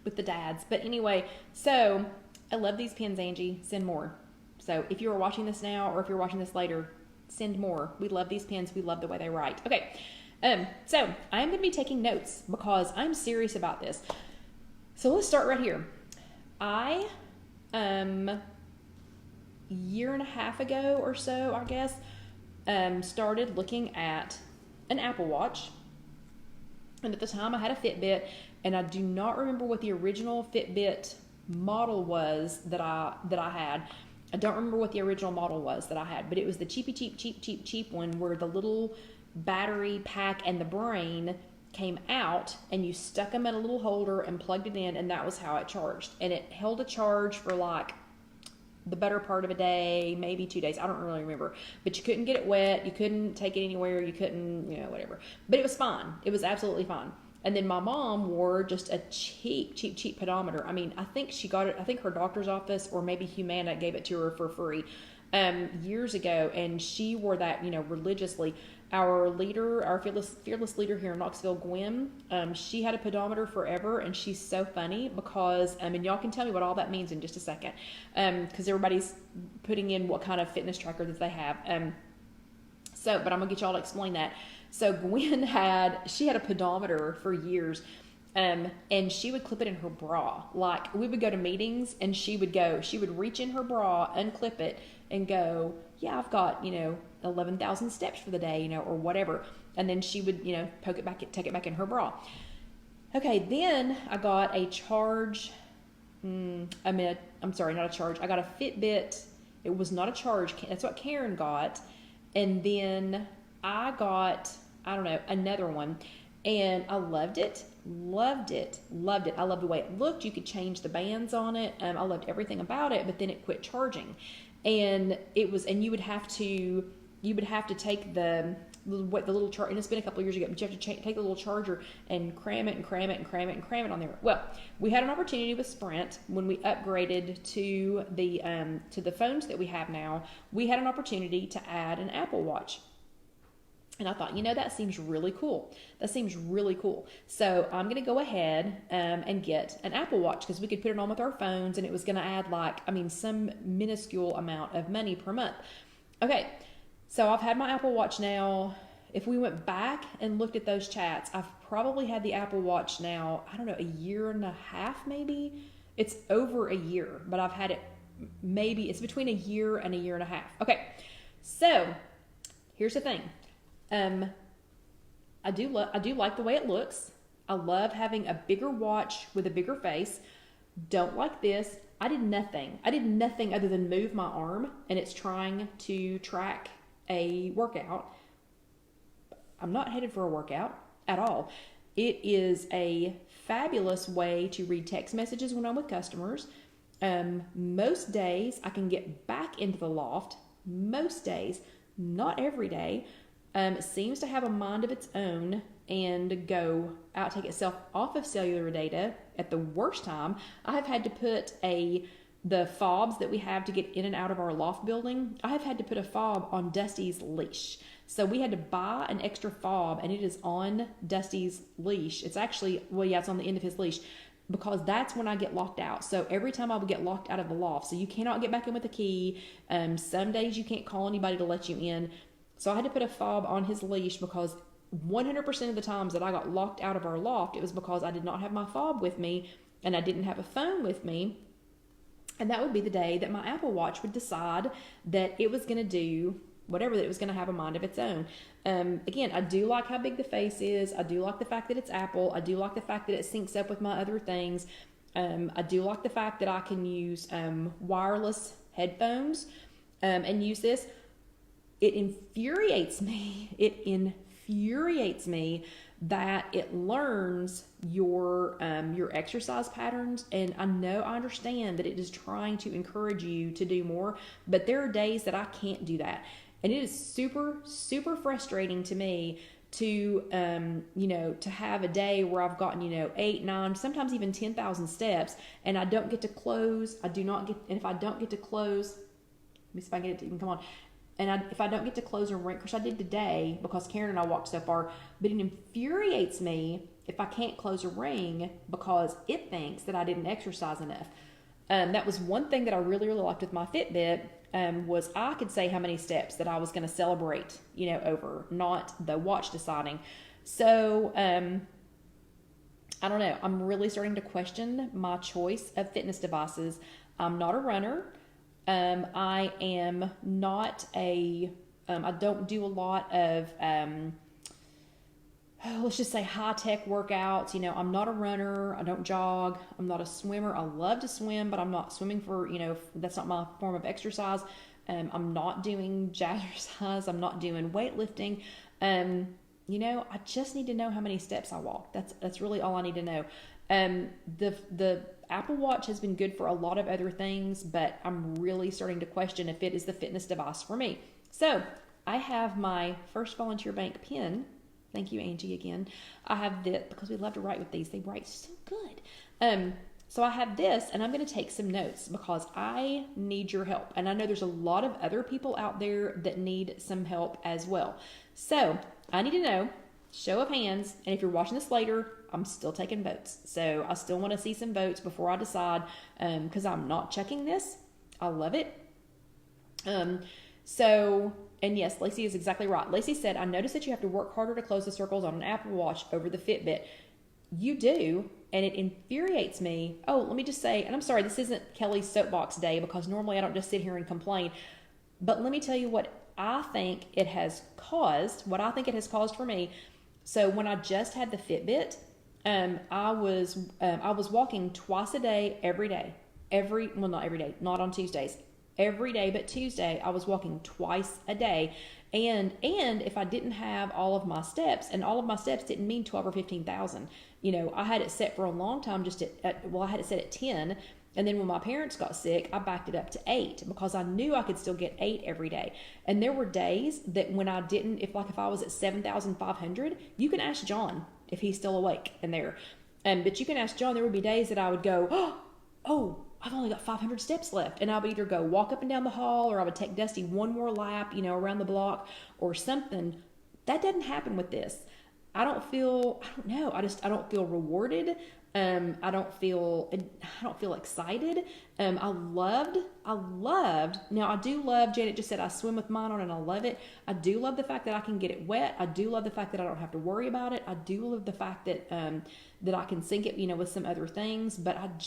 with the dads. But anyway, so I love these pens, Angie. Send more. So if you are watching this now or if you're watching this later, send more. We love these pens. We love the way they write. Okay, so I'm going to be taking notes because I'm serious about this. So let's start right here. I, year and a half ago or so, I guess, started looking at an Apple Watch. And at the time I had a Fitbit, and I do not remember what the original Fitbit model was that I had. I don't remember what the original model was that I had, but it was the cheap one where the little battery pack and the brain came out and you stuck them in a little holder and plugged it in, and that was how it charged. And it held a charge for like the better part of a day, maybe 2 days. I don't really remember, but you couldn't get it wet. You couldn't take it anywhere. You couldn't, whatever, but it was fine. It was absolutely fine. And then my mom wore just a cheap pedometer. I mean, I think she got it. I think her doctor's office or maybe Humana gave it to her for free years ago. And she wore that, religiously. Our leader, our fearless leader here in Knoxville, Gwen, she had a pedometer forever, and she's so funny because, and y'all can tell me what all that means in just a second, because everybody's putting in what kind of fitness tracker that they have. But I'm gonna get y'all to explain that. So Gwen she had a pedometer for years, And she would clip it in her bra. Like, we would go to meetings and she would reach in her bra, unclip it, and go, yeah, I've got, 11,000 steps for the day, or whatever. And then she would, take it back in her bra. Okay, then I got a charge. I'm sorry, not a charge. I got a Fitbit. It was not a charge. That's what Karen got. And then I got, I don't know, another one. And I loved it. Loved it. I loved the way it looked. You could change the bands on it. I loved everything about it, but then it quit charging. And you would have to take the little charger, and it's been a couple of years ago, but you have to take the little charger and cram it on there. Well, we had an opportunity with Sprint when we upgraded to the phones that we have now. We had an opportunity to add an Apple Watch. And I thought, that seems really cool. So I'm going to go ahead and get an Apple Watch, because we could put it on with our phones, and it was going to add some minuscule amount of money per month. Okay, so I've had my Apple Watch now. If we went back and looked at those chats, I've probably had the Apple Watch now, I don't know, a year and a half maybe. It's over a year, but I've had it it's between a year and a half. Okay, so here's the thing. I do like the way it looks. I love having a bigger watch with a bigger face. Don't like this. I did nothing other than move my arm, and it's trying to track a workout. I'm not headed for a workout at all. It is a fabulous way to read text messages when I'm with customers. Most days I can get back into the loft. Most days, not every day. It seems to have a mind of its own and take itself off of cellular data at the worst time. I have had to put the fobs that we have to get in and out of our loft building. I have had to put a fob on Dusty's leash. So we had to buy an extra fob, and it is on Dusty's leash. It's actually, it's on the end of his leash, because that's when I get locked out. So every time I would get locked out of the loft. So you cannot get back in with a key. Some days you can't call anybody to let you in. So I had to put a fob on his leash, because 100% of the times that I got locked out of our loft, it was because I did not have my fob with me and I didn't have a phone with me. And that would be the day that my Apple Watch would decide that it was going to do whatever, that it was going to have a mind of its own. Again, I do like how big the face is. I do like the fact that it's Apple. I do like the fact that it syncs up with my other things. I do like the fact that I can use wireless headphones and use this. It infuriates me that it learns your exercise patterns. And I understand that it is trying to encourage you to do more, but there are days that I can't do that. And it is super, super frustrating to me to have a day where I've gotten, 8, 9, sometimes even 10,000 steps, and I don't get to close. And if I don't get to close, let me see if I can get it to even come on. And if I don't get to close a ring, which I did today because Karen and I walked so far, but it infuriates me if I can't close a ring because it thinks that I didn't exercise enough. That was one thing that I really, really liked with my Fitbit, was I could say how many steps that I was going to celebrate, over, not the watch deciding. So, I don't know. I'm really starting to question my choice of fitness devices. I'm not a runner. I am not I don't do a lot of, let's just say high-tech workouts. I'm not a runner. I don't jog. I'm not a swimmer. I love to swim, but I'm not swimming for, that's not my form of exercise. I'm not doing jazzercise. I'm not doing weightlifting. I just need to know how many steps I walk. That's really all I need to know. The Apple Watch has been good for a lot of other things, but I'm really starting to question if it is the fitness device for me. So I have my First Volunteer Bank pen. Thank you, Angie, again. I have this because we love to write with these. They write so good. So I have this, and I'm going to take some notes because I need your help. And I know there's a lot of other people out there that need some help as well. So I need to know, show of hands, and if you're watching this later, I'm still taking votes. So I still want to see some votes before I decide, because I'm not checking this. I love it. And yes, Lacey is exactly right. Lacey said, I noticed that you have to work harder to close the circles on an Apple Watch over the Fitbit. you do, and it infuriates me. Oh, let me just say, and I'm sorry, this isn't Kelly's soapbox day because normally I don't just sit here and complain, but let me tell you what I think it has caused for me. So when I just had the Fitbit, I was walking twice a day, every day. Not every day, not on Tuesdays. Every day but Tuesday, I was walking twice a day. And if I didn't have all of my steps, and all of my steps didn't mean 12 or 15,000, I had it set for a long time I had it set at 10. And then when my parents got sick, I backed it up to 8 because I knew I could still get 8 every day. And there were days that when I didn't, if I was at 7,500, you can ask John if he's still awake in there. But you can ask John, there would be days that I would go, oh, I've only got 500 steps left. And I would either go walk up and down the hall, or I would take Dusty one more lap, around the block or something. That doesn't happen with this. I don't feel rewarded. I don't feel excited. I loved, now I do love, Janet just said I swim with mine on and I love it. I do love the fact that I can get it wet. I do love the fact that I don't have to worry about it. I do love the fact that, that I can sync it, with some other things, but I'm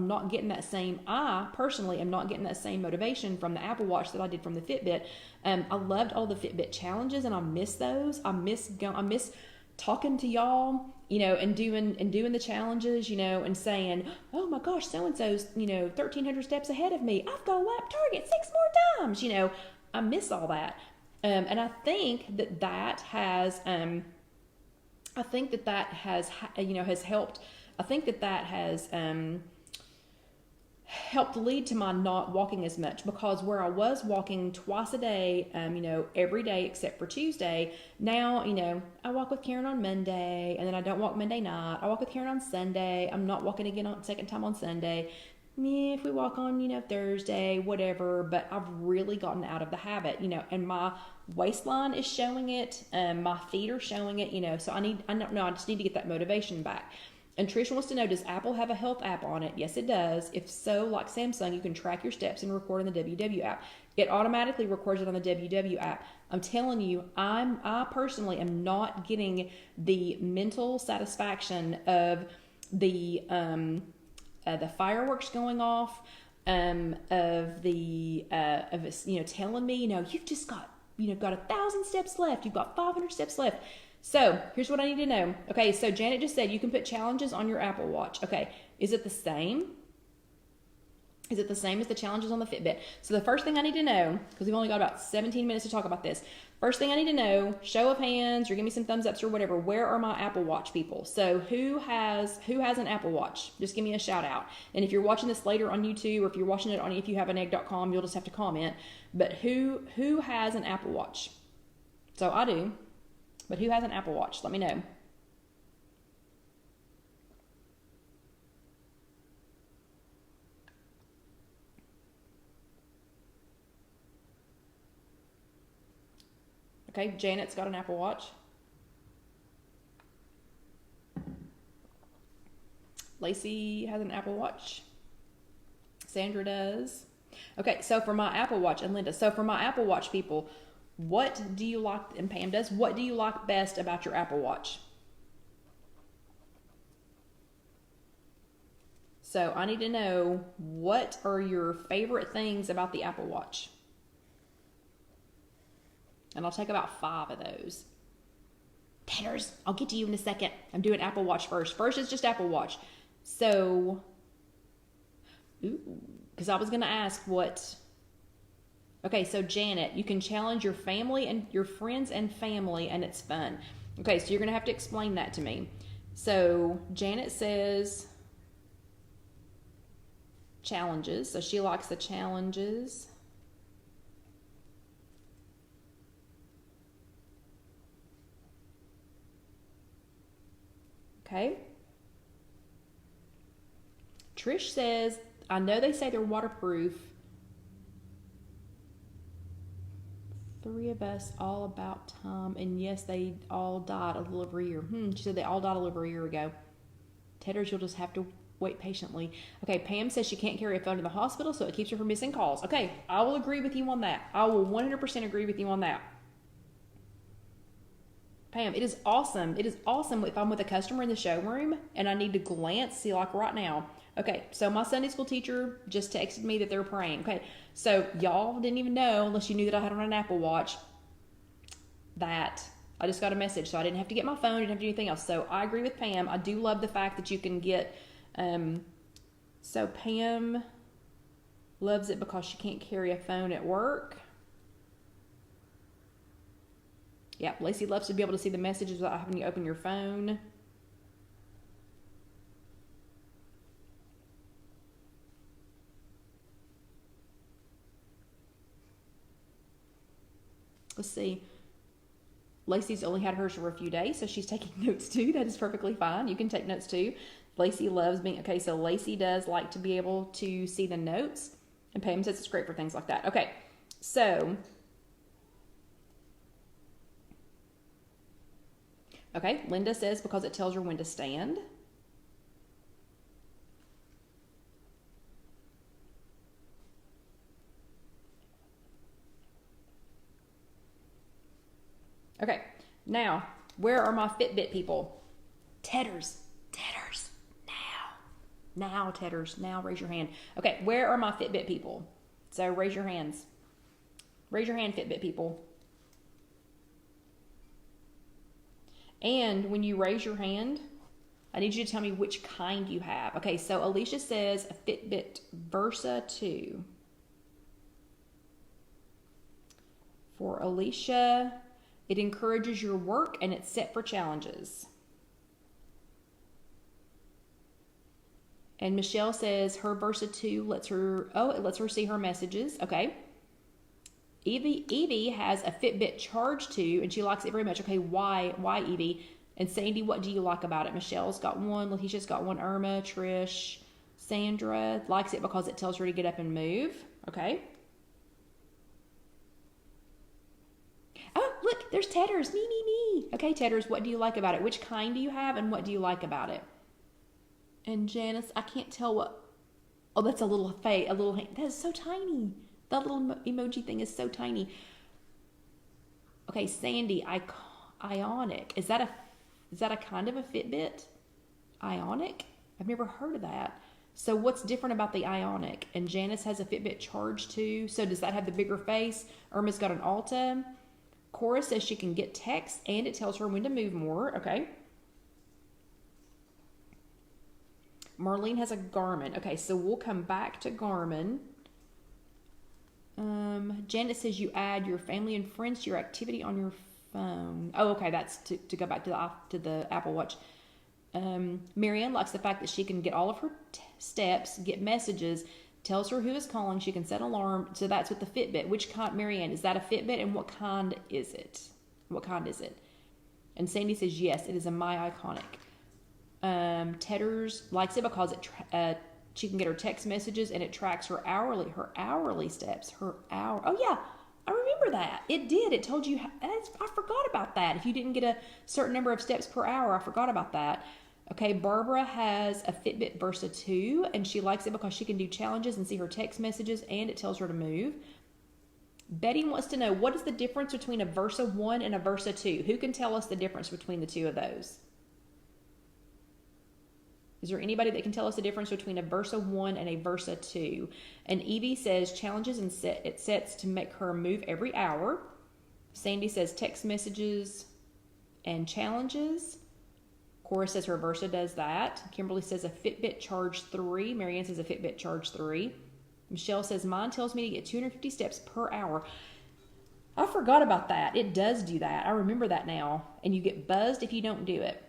not getting that same, I personally am not getting that same motivation from the Apple Watch that I did from the Fitbit. I loved all the Fitbit challenges and I miss those. I miss talking to y'all, and doing the challenges, and saying, oh my gosh, so-and-so's, 1,300 steps ahead of me. I've got a lap target 6 more times, I miss all that. And I think that has, has helped. I think that has, helped lead to my not walking as much, because where I was walking twice a day, every day except for Tuesday, now, I walk with Karen on Monday, and then I don't walk Monday night. I walk with Karen on Sunday. I'm not walking again on second time on Sunday. If we walk on, Thursday, whatever, but I've really gotten out of the habit, and my waistline is showing it, my feet are showing it, so I just need to get that motivation back. And Trish wants to know, does Apple have a health app on it? Yes, it does. If so, like Samsung, you can track your steps and record on the WW app. It automatically records it on the WW app. I'm telling you, I personally am not getting the mental satisfaction of the fireworks going off, of telling me, you've just got 1,000 steps left. You've got 500 steps left. So here's what I need to know. Okay, so Janet just said you can put challenges on your Apple Watch. Okay, is it the same? Is it the same as the challenges on the Fitbit? So the first thing I need to know, because we've only got about 17 minutes to talk about this. First thing I need to know, show of hands, or give me some thumbs ups or whatever, where are my Apple Watch people? So who has an Apple Watch? Just give me a shout out. And if you're watching this later on YouTube, or if you're watching it on IfYouHaveAnEgg.com, you'll just have to comment. But who has an Apple Watch? So I do. But who has an Apple Watch? Let me know. Okay, Janet's got an Apple Watch. Lacey has an Apple Watch. Sandra does. Okay, so for my Apple Watch, and Linda, so for my Apple Watch people, what do you like, and Pam does, what do you like best about your Apple Watch? So I need to know, what are your favorite things about the Apple Watch? And I'll take about 5 of those. Tanners, I'll get to you in a second. I'm doing Apple Watch first. First is just Apple Watch. So, because I was going to ask what... Okay, so Janet, you can challenge your family and your friends and family, and it's fun. Okay, so you're going to have to explain that to me. So Janet says challenges. So she likes the challenges. Okay. Trish says, I know they say they're waterproof. 3 of us, all about time, and yes, they all died a little over a year. She said they all died a little over a year ago. Tedders, you'll just have to wait patiently. Okay, Pam says she can't carry a phone to the hospital, so it keeps her from missing calls. Okay, I will agree with you on that. I will 100% agree with you on that. Pam, it is awesome. It is awesome if I'm with a customer in the showroom and I need to glance, see like right now. Okay, so my Sunday school teacher just texted me that they're praying. Okay, so y'all didn't even know, unless you knew that I had on an Apple Watch, that I just got a message. So I didn't have to get my phone, didn't have to do anything else. So I agree with Pam. I do love the fact that you can get, so Pam loves it because she can't carry a phone at work. Yeah, Lacey loves to be able to see the messages without having to open your phone. Let's see. Lacey's only had hers for a few days, so she's taking notes too. That is perfectly fine. You can take notes too. Lacey loves being, okay, so Lacey does like to be able to see the notes, and Pam says it's great for things like that. Okay, so, okay, Linda says because it tells her when to stand. Okay, now, where are my Fitbit people? Tedders, now, Tedders, now raise your hand. Okay, where are my Fitbit people? So raise your hands. Raise your hand, Fitbit people. And when you raise your hand, I need you to tell me which kind you have. Okay, so Alicia says a Fitbit Versa 2. For Alicia, it encourages your work and it's set for challenges. And Michelle says her Versa 2 lets her see her messages. Okay. Evie has a Fitbit Charge 2 and she likes it very much. Okay, why Evie? And Sandy, what do you like about it? Michelle's got one, Letitia's got one, Irma, Trish, Sandra likes it because it tells her to get up and move. Okay. Oh, look, there's Tedders. Me. Okay, Tedders, what do you like about it? Which kind do you have and what do you like about it? And Janice, I can't tell what. Oh, that's a little face, a little hand. That is so tiny. That little emoji thing is so tiny. Okay, Sandy, Ionic. Is that a kind of a Fitbit? Ionic? I've never heard of that. So what's different about the Ionic? And Janice has a Fitbit Charge 2. So does that have the bigger face? Irma's got an Alta. Cora says she can get text and it tells her when to move more. Okay. Marlene has a Garmin. Okay, so we'll come back to Garmin. Janet says you add your family and friends to your activity on your phone. Oh, okay, that's to go back to the Apple Watch. Marianne likes the fact that she can get all of her steps, get messages, tells her who is calling. She can set an alarm. So that's with the Fitbit. Which kind, Marianne, is that a Fitbit and what kind is it? What kind is it? And Sandy says, yes, it is a My Iconic. Tedders likes it because she can get her text messages and it tracks her hourly steps. Oh yeah, I remember that. It did. It told you. I forgot about that. If you didn't get a certain number of steps per hour, I forgot about that. Okay, Barbara has a Fitbit Versa 2 and she likes it because she can do challenges and see her text messages and it tells her to move. Betty wants to know, what is the difference between a Versa 1 and a Versa 2? Who can tell us the difference between the two of those? Is there anybody that can tell us the difference between a Versa 1 and a Versa 2? And Evie says challenges and it sets to make her move every hour. Sandy says text messages and challenges. Cora says her Versa does that. Kimberly says a Fitbit Charge 3. Marianne says a Fitbit Charge 3. Michelle says mine tells me to get 250 steps per hour. I forgot about that. It does do that. I remember that now. And you get buzzed if you don't do it.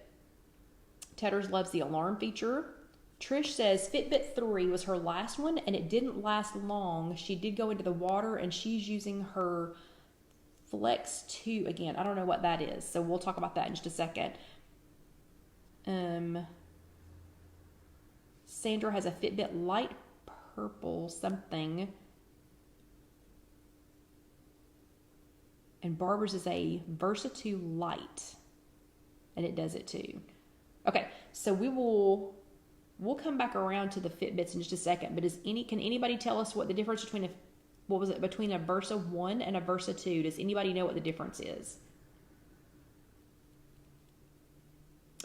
Tedders loves the alarm feature. Trish says Fitbit 3 was her last one and it didn't last long. She did go into the water and she's using her Flex 2 again. I don't know what that is. So we'll talk about that in just a second. Sandra has a Fitbit light purple something. And Barbara's is a Versa 2 light. And it does it too. Okay, so we'll come back around to the Fitbits in just a second. But can anybody tell us what the difference between a Versa 1 and a Versa 2? Does anybody know what the difference is?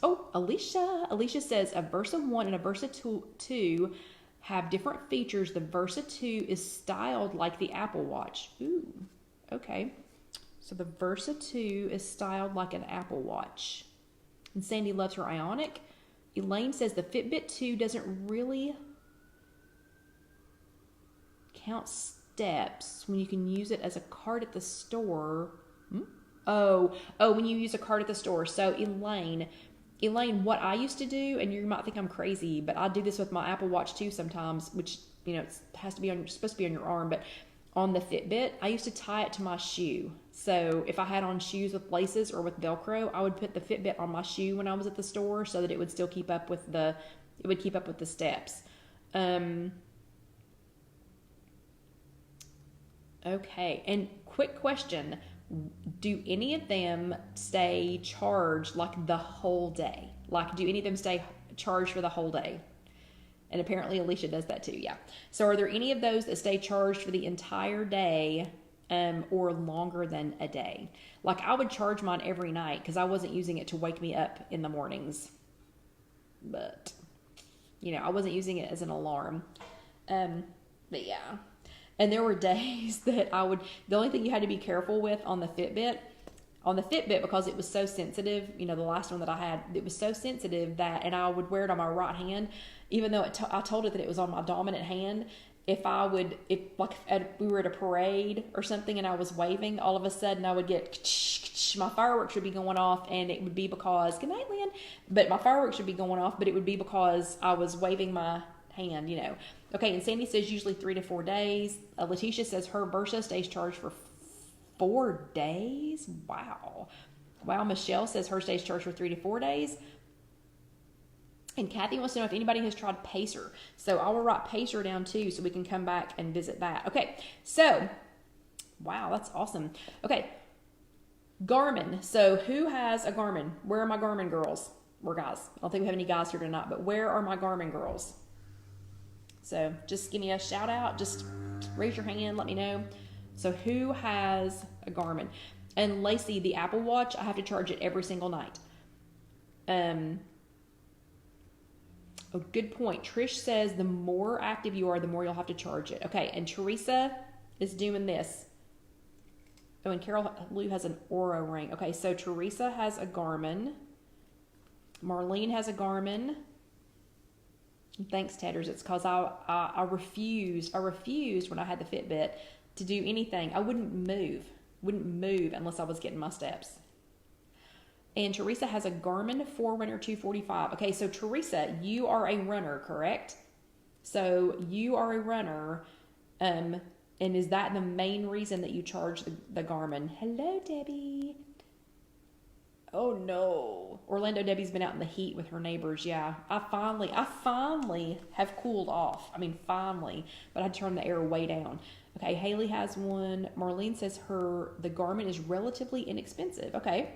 Oh, Alicia says a Versa 1 and a Versa 2 have different features. The Versa 2 is styled like the Apple Watch. Ooh, okay. So the Versa 2 is styled like an Apple Watch. And Sandy loves her Ionic. Elaine says the Fitbit 2 doesn't really count steps when you can use it as a card at the store. Oh, when you use a card at the store. So Elaine, what I used to do, and you might think I'm crazy, but I do this with my Apple Watch too sometimes, which, it has to be supposed to be on your arm, but on the Fitbit, I used to tie it to my shoe. So if I had on shoes with laces or with Velcro, I would put the Fitbit on my shoe when I was at the store so that it would still keep up with the steps. Okay, and quick question. Do any of them stay charged like the whole day? Like, do any of them stay charged for the whole day? And apparently Alicia does that too, yeah. So are there any of those that stay charged for the entire day or longer than a day? Like, I would charge mine every night because I wasn't using it to wake me up in the mornings. But, I wasn't using it as an alarm. But yeah. And there were days that the only thing you had to be careful with on the Fitbit, because it was so sensitive, the last one that I had, it was so sensitive and I would wear it on my right hand, even though I told it that it was on my dominant hand. If we were at a parade or something and I was waving, all of a sudden I would get, my fireworks would be going off, and it would be because, good night, Lynn, but my fireworks would be going off, but it would be because I was waving my hand, Okay, and Sandy says usually 3 to 4 days. Letitia says her Versa stays charged for 4 days. Wow. Michelle says her stays charged for 3 to 4 days. And Kathy wants to know if anybody has tried Pacer. So I will write Pacer down too so we can come back and visit that. Okay, so, wow, that's awesome. Okay, Garmin. So who has a Garmin? Where are my Garmin girls? We're guys. I don't think we have any guys here tonight, but where are my Garmin girls? So just give me a shout out. Just raise your hand. Let me know. So who has a Garmin? And Lacey, the Apple Watch, I have to charge it every single night. Oh, good point. Trish says the more active you are, the more you'll have to charge it. Okay, and Teresa is doing this. Oh, and Carol Lou has an Aura ring. Okay, so Teresa has a Garmin. Marlene has a Garmin. Thanks, Tatters. It's because I refused when I had the Fitbit to do anything. I wouldn't move unless I was getting my steps. And Teresa has a Garmin Forerunner 245. Okay, so Teresa, you are a runner, correct? So you are a runner, and is that the main reason that you charge the Garmin? Hello, Debbie. Oh no, Orlando Debbie's been out in the heat with her neighbors. Yeah, I finally have cooled off. I mean, finally, but I turned the air way down. Okay, Haley has one. Marlene says the Garmin is relatively inexpensive. Okay.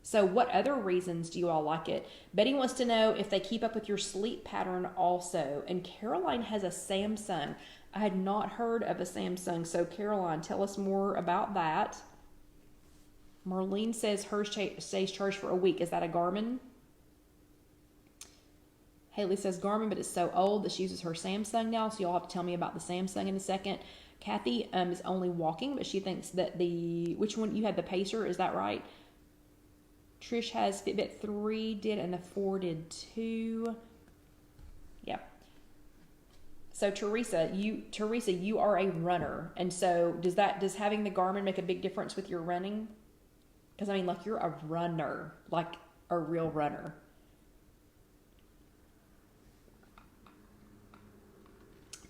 So what other reasons do you all like it? Betty wants to know if they keep up with your sleep pattern also. And Caroline has a Samsung. I had not heard of a Samsung. So Caroline, tell us more about that. Marlene says hers stays charged for a week. Is that a Garmin? Haley says Garmin, but it's so old that she uses her Samsung now. So you'll have to tell me about the Samsung in a second. Kathy is only walking, but she thinks that which one? You had the Pacer, is that right? Trish has Fitbit 3 did, and the 4 did too. Yeah. So Teresa, you are a runner. And so does having the Garmin make a big difference with your running? Because I mean, like, you're a runner, like a real runner.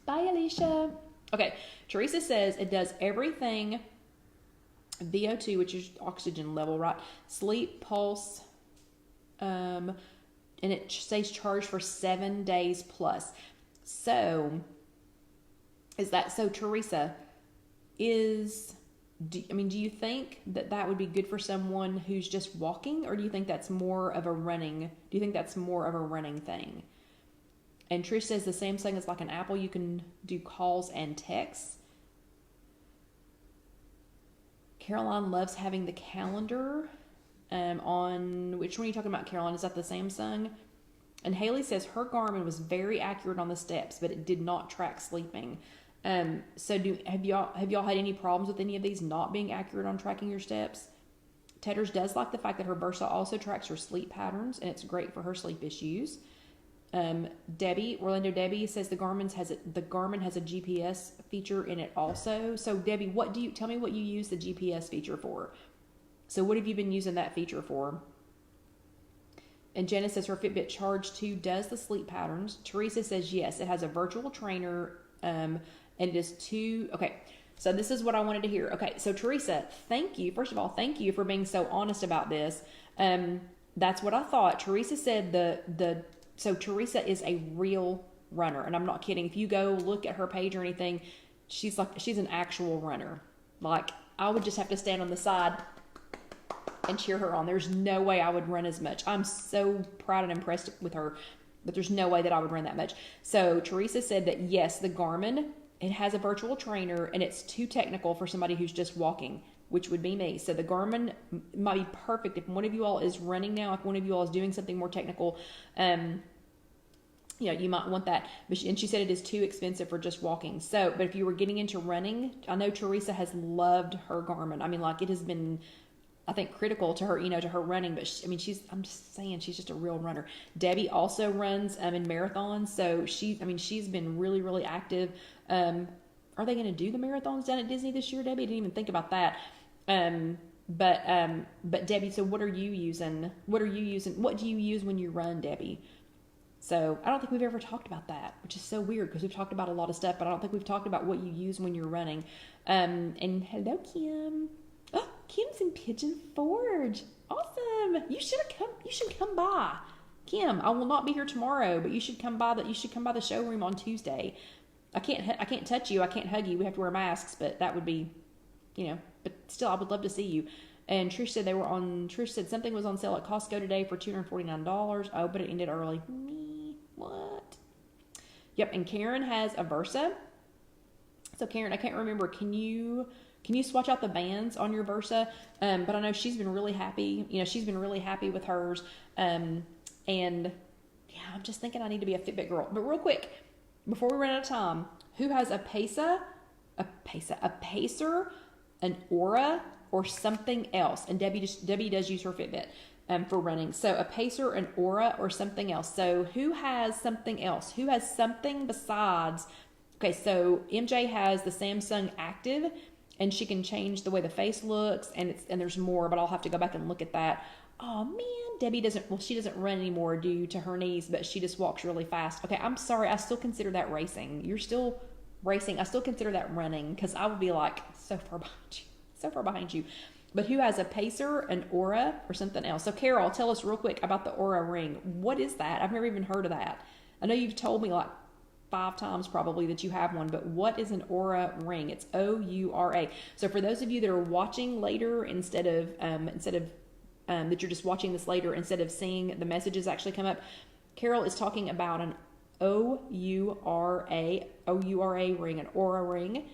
Bye, Alicia. Okay. Teresa says it does everything VO2, which is oxygen level, right? Sleep, pulse, and it stays charged for 7 days plus. So, Teresa, do you think that would be good for someone who's just walking, or do you think that's more of a running thing? And Trish says the Samsung is like an Apple. You can do calls and texts. Caroline loves having the calendar. On which one are you talking about, Caroline? Is that the Samsung? And Haley says her Garmin was very accurate on the steps, but it did not track sleeping. So have y'all had any problems with any of these not being accurate on tracking your steps? Tedders does like the fact that her Versa also tracks her sleep patterns, and it's great for her sleep issues. Orlando Debbie says the Garmin has a GPS feature in it also. So Debbie, tell me what you use the GPS feature for? So what have you been using that feature for? And Jenna says her Fitbit Charge 2 does the sleep patterns. Teresa says yes, it has a virtual trainer, and it is okay. So this is what I wanted to hear. Okay, so Teresa, thank you. First of all, thank you for being so honest about this. That's what I thought. Teresa said so Teresa is a real runner, and I'm not kidding. If you go look at her page or anything, she's an actual runner. Like, I would just have to stand on the side and cheer her on. There's no way I would run as much. I'm so proud and impressed with her, but there's no way that I would run that much. So Teresa said that yes, the Garmin, it has a virtual trainer, and it's too technical for somebody who's just walking, which would be me. So the Garmin might be perfect if one of you all is running now, if one of you all is doing something more technical, you might want that. And she said it is too expensive for just walking. So, but if you were getting into running, I know Teresa has loved her Garmin. I mean, like, it has been, I think, critical to her, to her running. But I'm just saying, she's just a real runner. Debbie also runs in marathons. So she's been really, really active. Are they going to do the marathons down at Disney this year, Debbie? I didn't even think about that. But Debbie, so what are you using? What do you use when you run, Debbie? So I don't think we've ever talked about that, which is so weird because we've talked about a lot of stuff, but I don't think we've talked about what you use when you're running. And hello, Kim. Oh, Kim's in Pigeon Forge. Awesome. You should come by. Kim, I will not be here tomorrow, but you should come by the showroom on Tuesday. I can't touch you. I can't hug you. We have to wear masks, but that would be, but still, I would love to see you. And Trish said something was on sale at Costco today for $249. Oh, but it ended early. What? Yep. And Karen has a Versa. So Karen, I can't remember. Can you swatch out the bands on your Versa? But I know she's been really happy. She's been really happy with hers. And yeah, I'm just thinking I need to be a Fitbit girl. But real quick, before we run out of time, who has a Pacer, an Aura, or something else? And Debbie does use her Fitbit for running. So a Pacer, an Aura, or something else. So who has something else? Who has something besides? Okay, so MJ has the Samsung Active, and she can change the way the face looks, and there's more, but I'll have to go back and look at that. Oh man, Debbie she doesn't run anymore due to her knees, but she just walks really fast. Okay, I'm sorry, I still consider that racing. You're still racing. I still consider that running, because I would be like so far behind you. But who has a Pacer, an Aura, or something else? So Carol, tell us real quick about the Aura ring. What is that? I've never even heard of that. I know you've told me like 5 times probably that you have one, but what is an Aura ring? It's Oura. So for those of you that are watching later, instead of that you're just watching this later instead of seeing the messages actually come up, Carol is talking about an Oura ring, an Aura ring.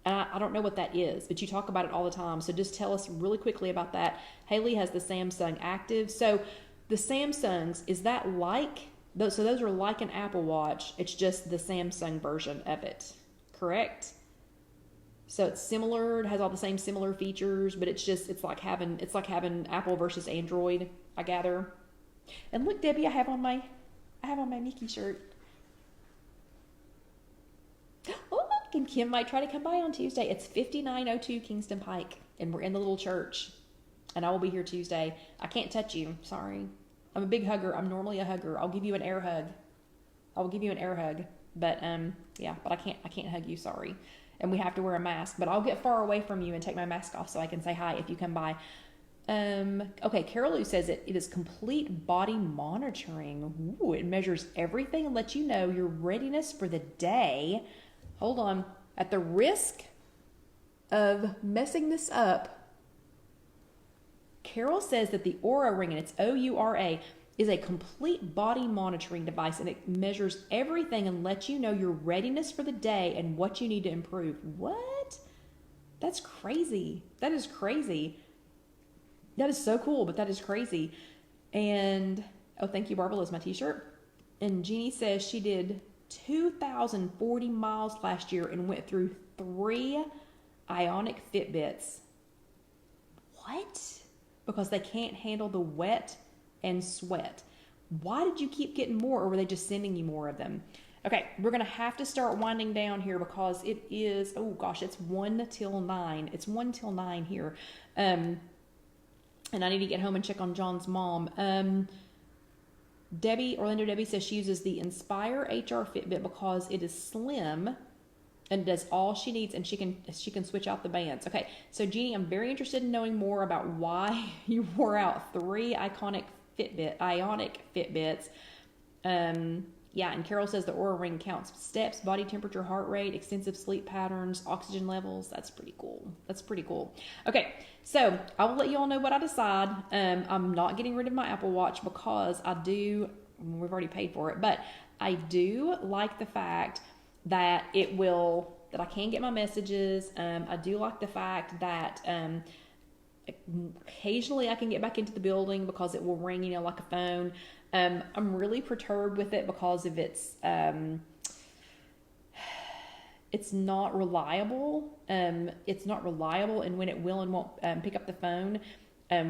I don't know what that is, but you talk about it all the time. So just tell us really quickly about that. Haley has the Samsung Active. So the Samsungs, is that so those are like an Apple Watch. It's just the Samsung version of it, correct? So it's similar. It has all the same similar features, but it's like having Apple versus Android, I gather. And look, Debbie, I have on my Mickey shirt. Oh, and Kim might try to come by on Tuesday. It's 5902 Kingston Pike, and we're in the little church, and I will be here Tuesday. I can't touch you. Sorry. I'm a big hugger. I'm normally a hugger. I'll give you an air hug. But but I can't hug you. Sorry. And we have to wear a mask, but I'll get far away from you and take my mask off so I can say hi if you come by. Okay, Carol Lou says it is complete body monitoring. Ooh, it measures everything and lets you know your readiness for the day. Hold on. At the risk of messing this up, Carol says that the Aura ring, and it's Oura, is a complete body monitoring device, and it measures everything and lets you know your readiness for the day and what you need to improve. What? That's crazy. That is crazy. That is so cool, but that is crazy. And, oh, thank you, Barbara, is my t-shirt. And Jeannie says she did 2,040 miles last year and went through 3 ionic Fitbits. What? Because they can't handle the wet and sweat. Why did you keep getting more, or were they just sending you more of them? Okay, we're going to have to start winding down here because it is, oh gosh, it's 1 till 9. It's 1 till 9 here. And I need to get home and check on John's mom. Orlando Debbie says she uses the Inspire HR Fitbit because it is slim and does all she needs, and she can switch out the bands. Okay, so Jeannie, I'm very interested in knowing more about why you wore out 3 ionic Fitbits. Yeah, and Carol says the Oura Ring counts steps, body temperature, heart rate, extensive sleep patterns, oxygen levels. That's pretty cool. That's pretty cool. Okay, so I will let you all know what I decide. I'm not getting rid of my Apple Watch because we've already paid for it, but I do like the fact that that I can get my messages. I do like the fact that occasionally I can get back into the building because it will ring, like a phone. I'm really perturbed with it because of it's not reliable. It's not reliable, and when it will and won't pick up the phone,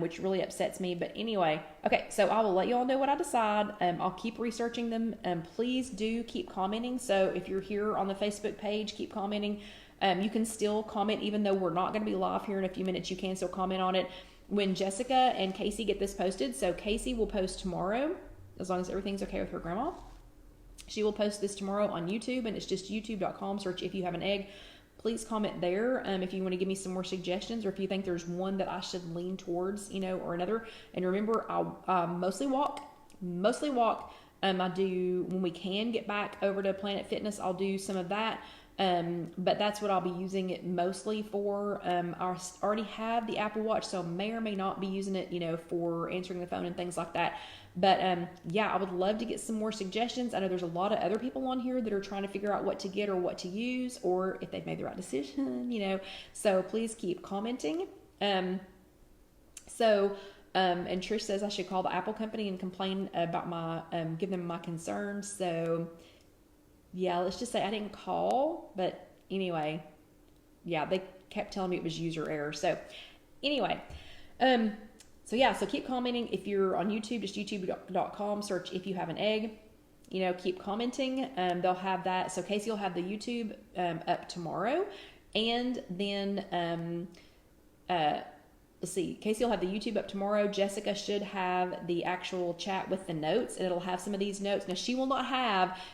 which really upsets me. But anyway, okay, so I will let you all know what I decide. I'll keep researching them. Please do keep commenting. So if you're here on the Facebook page, keep commenting. You can still comment even though we're not going to be live here in a few minutes. You can still comment on it when Jessica and Casey get this posted. So Casey will post tomorrow, as long as everything's okay with her grandma. She will post this tomorrow on YouTube, and it's just youtube.com. Search If You Have an Egg. Please comment there if you want to give me some more suggestions, or if you think there's one that I should lean towards, or another. And remember, I'll mostly walk. I do, when we can get back over to Planet Fitness, I'll do some of that. But that's what I'll be using it mostly for. I already have the Apple Watch, so I may or may not be using it, for answering the phone and things like that. But yeah, I would love to get some more suggestions. I know there's a lot of other people on here that are trying to figure out what to get or what to use, or if they've made the right decision, So please keep commenting. And Trish says I should call the Apple company and complain about give them my concerns. So yeah, let's just say I didn't call, but anyway, yeah, they kept telling me it was user error. So anyway, so keep commenting. If you're on YouTube, just youtube.com, search If You Have an Egg. Keep commenting. They'll have that. So Casey will have the YouTube up tomorrow, and then let's see, Casey will have the YouTube up tomorrow. Jessica should have the actual chat with the notes, and it'll have some of these notes. Now,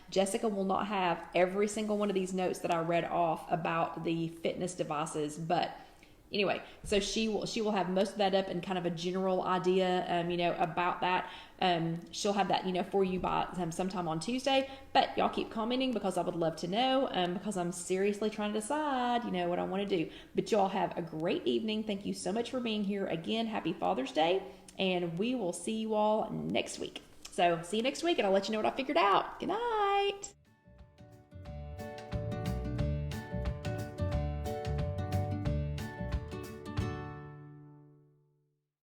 Jessica will not have every single one of these notes that I read off about the fitness devices, but anyway, so she will have most of that up and kind of a general idea, about that. She'll have that, for you by sometime on Tuesday. But y'all keep commenting because I would love to know, because I'm seriously trying to decide, what I want to do. But y'all have a great evening. Thank you so much for being here. Again, happy Father's Day, and we will see you all next week. So see you next week, and I'll let you know what I figured out. Good night.